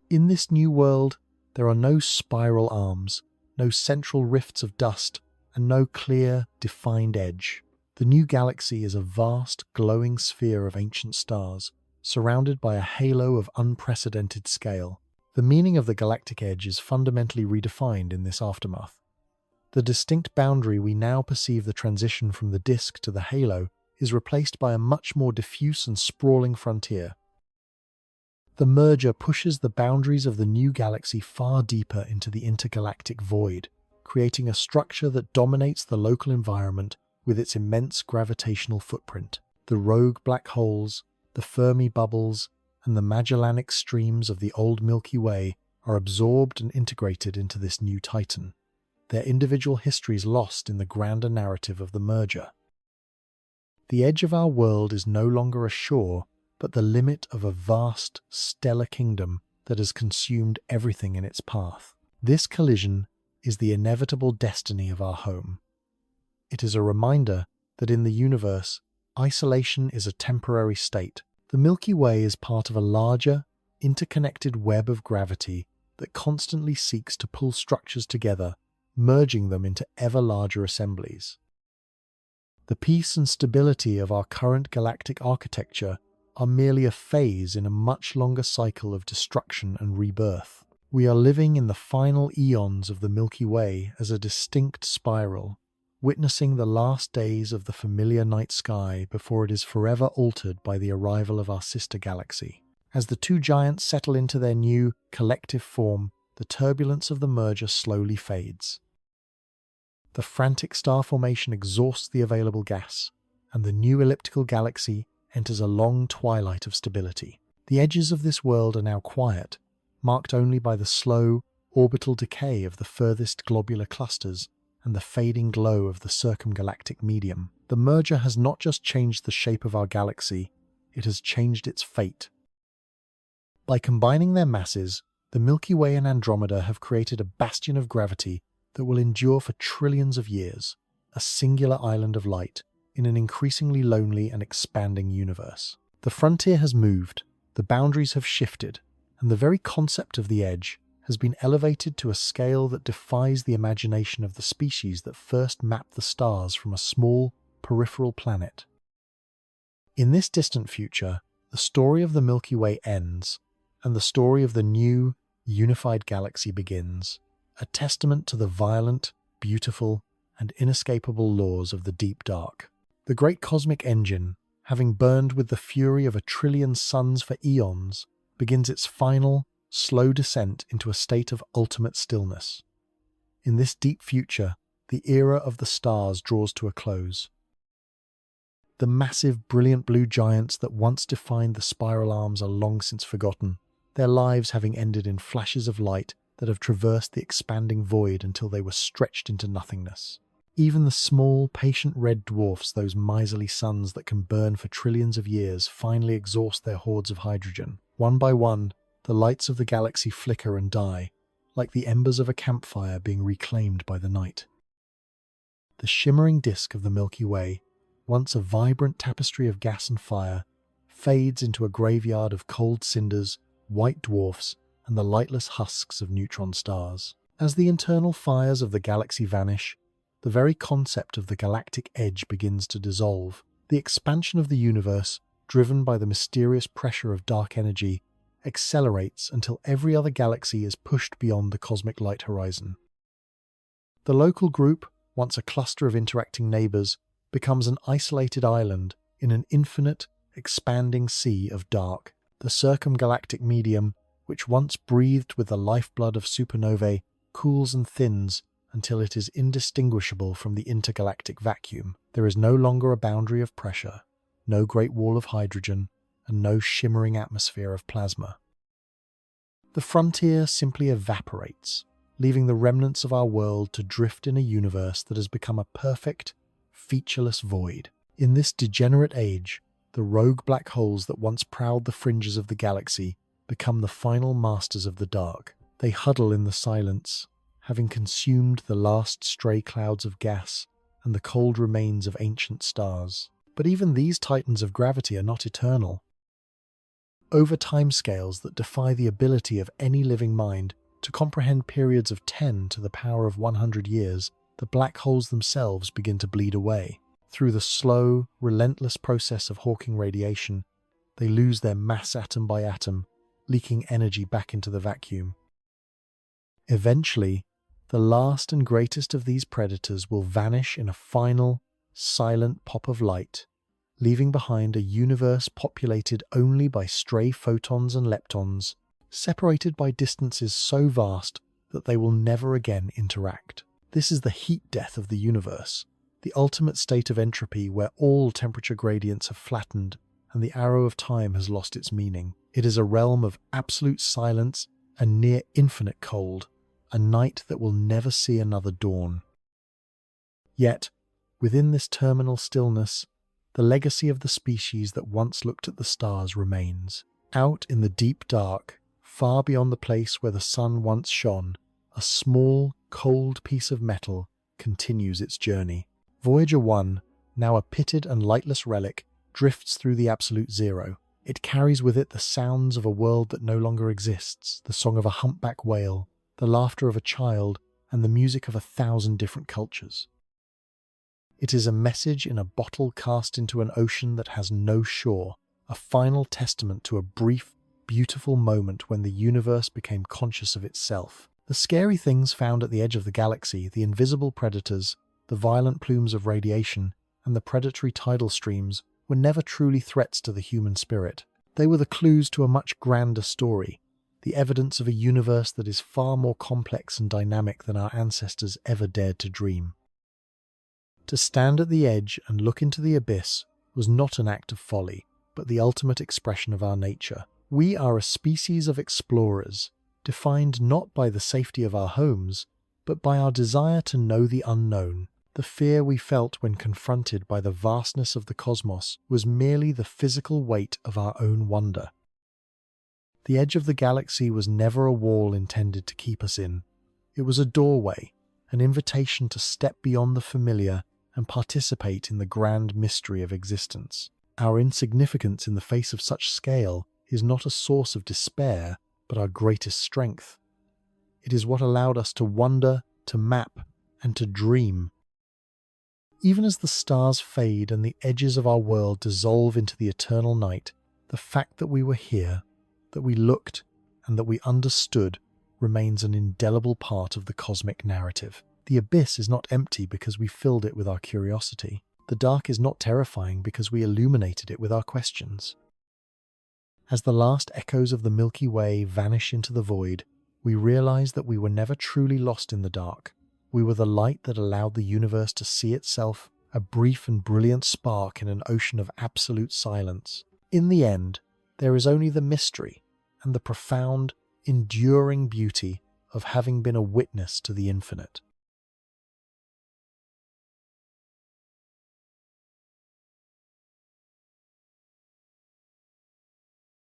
In this new world, there are no spiral arms, no central rifts of dust, and no clear, defined edge. The new galaxy is a vast, glowing sphere of ancient stars, surrounded by a halo of unprecedented scale. The meaning of the galactic edge is fundamentally redefined in this aftermath. The distinct boundary we now perceive the transition from the disk to the halo is replaced by a much more diffuse and sprawling frontier. The merger pushes the boundaries of the new galaxy far deeper into the intergalactic void, creating a structure that dominates the local environment with its immense gravitational footprint. The rogue black holes, the Fermi bubbles, and the Magellanic streams of the old Milky Way are absorbed and integrated into this new titan, their individual histories lost in the grander narrative of the merger. The edge of our world is no longer a shore, but the limit of a vast, stellar kingdom that has consumed everything in its path. This collision is the inevitable destiny of our home. It is a reminder that in the universe, isolation is a temporary state. The Milky Way is part of a larger, interconnected web of gravity that constantly seeks to pull structures together, merging them into ever larger assemblies. The peace and stability of our current galactic architecture are merely a phase in a much longer cycle of destruction and rebirth. We are living in the final eons of the Milky Way as a distinct spiral, witnessing the last days of the familiar night sky before it is forever altered by the arrival of our sister galaxy. As the two giants settle into their new, collective form, the turbulence of the merger slowly fades. The frantic star formation exhausts the available gas, and the new elliptical galaxy enters a long twilight of stability. The edges of this world are now quiet, marked only by the slow, orbital decay of the furthest globular clusters and the fading glow of the circumgalactic medium. The merger has not just changed the shape of our galaxy, it has changed its fate. By combining their masses, the Milky Way and Andromeda have created a bastion of gravity that will endure for trillions of years, a singular island of light in an increasingly lonely and expanding universe. The frontier has moved, the boundaries have shifted, and the very concept of the edge has been elevated to a scale that defies the imagination of the species that first mapped the stars from a small, peripheral planet. In this distant future, the story of the Milky Way ends, and the story of the new, unified galaxy begins, a testament to the violent, beautiful, and inescapable laws of the deep dark. The great cosmic engine, having burned with the fury of 1,000,000,000,000 suns for eons, begins its final, slow descent into a state of ultimate stillness. In this deep future, the era of the stars draws to a close. The massive, brilliant blue giants that once defined the spiral arms are long since forgotten, their lives having ended in flashes of light that have traversed the expanding void until they were stretched into nothingness. Even the small, patient red dwarfs, those miserly suns that can burn for trillions of years, finally exhaust their hordes of hydrogen. One by one, the lights of the galaxy flicker and die, like the embers of a campfire being reclaimed by the night. The shimmering disk of the Milky Way, once a vibrant tapestry of gas and fire, fades into a graveyard of cold cinders, white dwarfs, and the lightless husks of neutron stars. As the internal fires of the galaxy vanish, the very concept of the galactic edge begins to dissolve. The expansion of the universe, driven by the mysterious pressure of dark energy, accelerates until every other galaxy is pushed beyond the cosmic light horizon. The local group, once a cluster of interacting neighbors, becomes an isolated island in an infinite, expanding sea of dark. The circumgalactic medium, which once breathed with the lifeblood of supernovae, cools and thins until it is indistinguishable from the intergalactic vacuum. There is no longer a boundary of pressure, no great wall of hydrogen, and no shimmering atmosphere of plasma. The frontier simply evaporates, leaving the remnants of our world to drift in a universe that has become a perfect, featureless void. In this degenerate age, the rogue black holes that once prowled the fringes of the galaxy become the final masters of the dark. They huddle in the silence, having consumed the last stray clouds of gas and the cold remains of ancient stars. But even these titans of gravity are not eternal. Over timescales that defy the ability of any living mind to comprehend periods of 10 to the power of 100 years, the black holes themselves begin to bleed away. Through the slow, relentless process of Hawking radiation, they lose their mass atom by atom, leaking energy back into the vacuum. Eventually, the last and greatest of these predators will vanish in a final, silent pop of light, leaving behind a universe populated only by stray photons and leptons, separated by distances so vast that they will never again interact. This is the heat death of the universe, the ultimate state of entropy where all temperature gradients have flattened and the arrow of time has lost its meaning. It is a realm of absolute silence and near infinite cold, a night that will never see another dawn. Yet, within this terminal stillness, the legacy of the species that once looked at the stars remains. Out in the deep dark, far beyond the place where the sun once shone, a small, cold piece of metal continues its journey. Voyager 1, now a pitted and lightless relic, drifts through the absolute zero. It carries with it the sounds of a world that no longer exists, the song of a humpback whale, the laughter of a child, and the music of 1,000 different cultures. It is a message in a bottle cast into an ocean that has no shore, a final testament to a brief, beautiful moment when the universe became conscious of itself. The scary things found at the edge of the galaxy, the invisible predators, the violent plumes of radiation, and the predatory tidal streams, were never truly threats to the human spirit. They were the clues to a much grander story, the evidence of a universe that is far more complex and dynamic than our ancestors ever dared to dream. To stand at the edge and look into the abyss was not an act of folly, but the ultimate expression of our nature. We are a species of explorers, defined not by the safety of our homes, but by our desire to know the unknown. The fear we felt when confronted by the vastness of the cosmos was merely the physical weight of our own wonder. The edge of the galaxy was never a wall intended to keep us in. It was a doorway, an invitation to step beyond the familiar and participate in the grand mystery of existence. Our insignificance in the face of such scale is not a source of despair, but our greatest strength. It is what allowed us to wonder, to map, and to dream. Even as the stars fade and the edges of our world dissolve into the eternal night, the fact that we were here, that we looked, and that we understood remains an indelible part of the cosmic narrative. The abyss is not empty because we filled it with our curiosity. The dark is not terrifying because we illuminated it with our questions. As the last echoes of the Milky Way vanish into the void, we realize that we were never truly lost in the dark. We were the light that allowed the universe to see itself, a brief and brilliant spark in an ocean of absolute silence. In the end, there is only the mystery and the profound, enduring beauty of having been a witness to the infinite.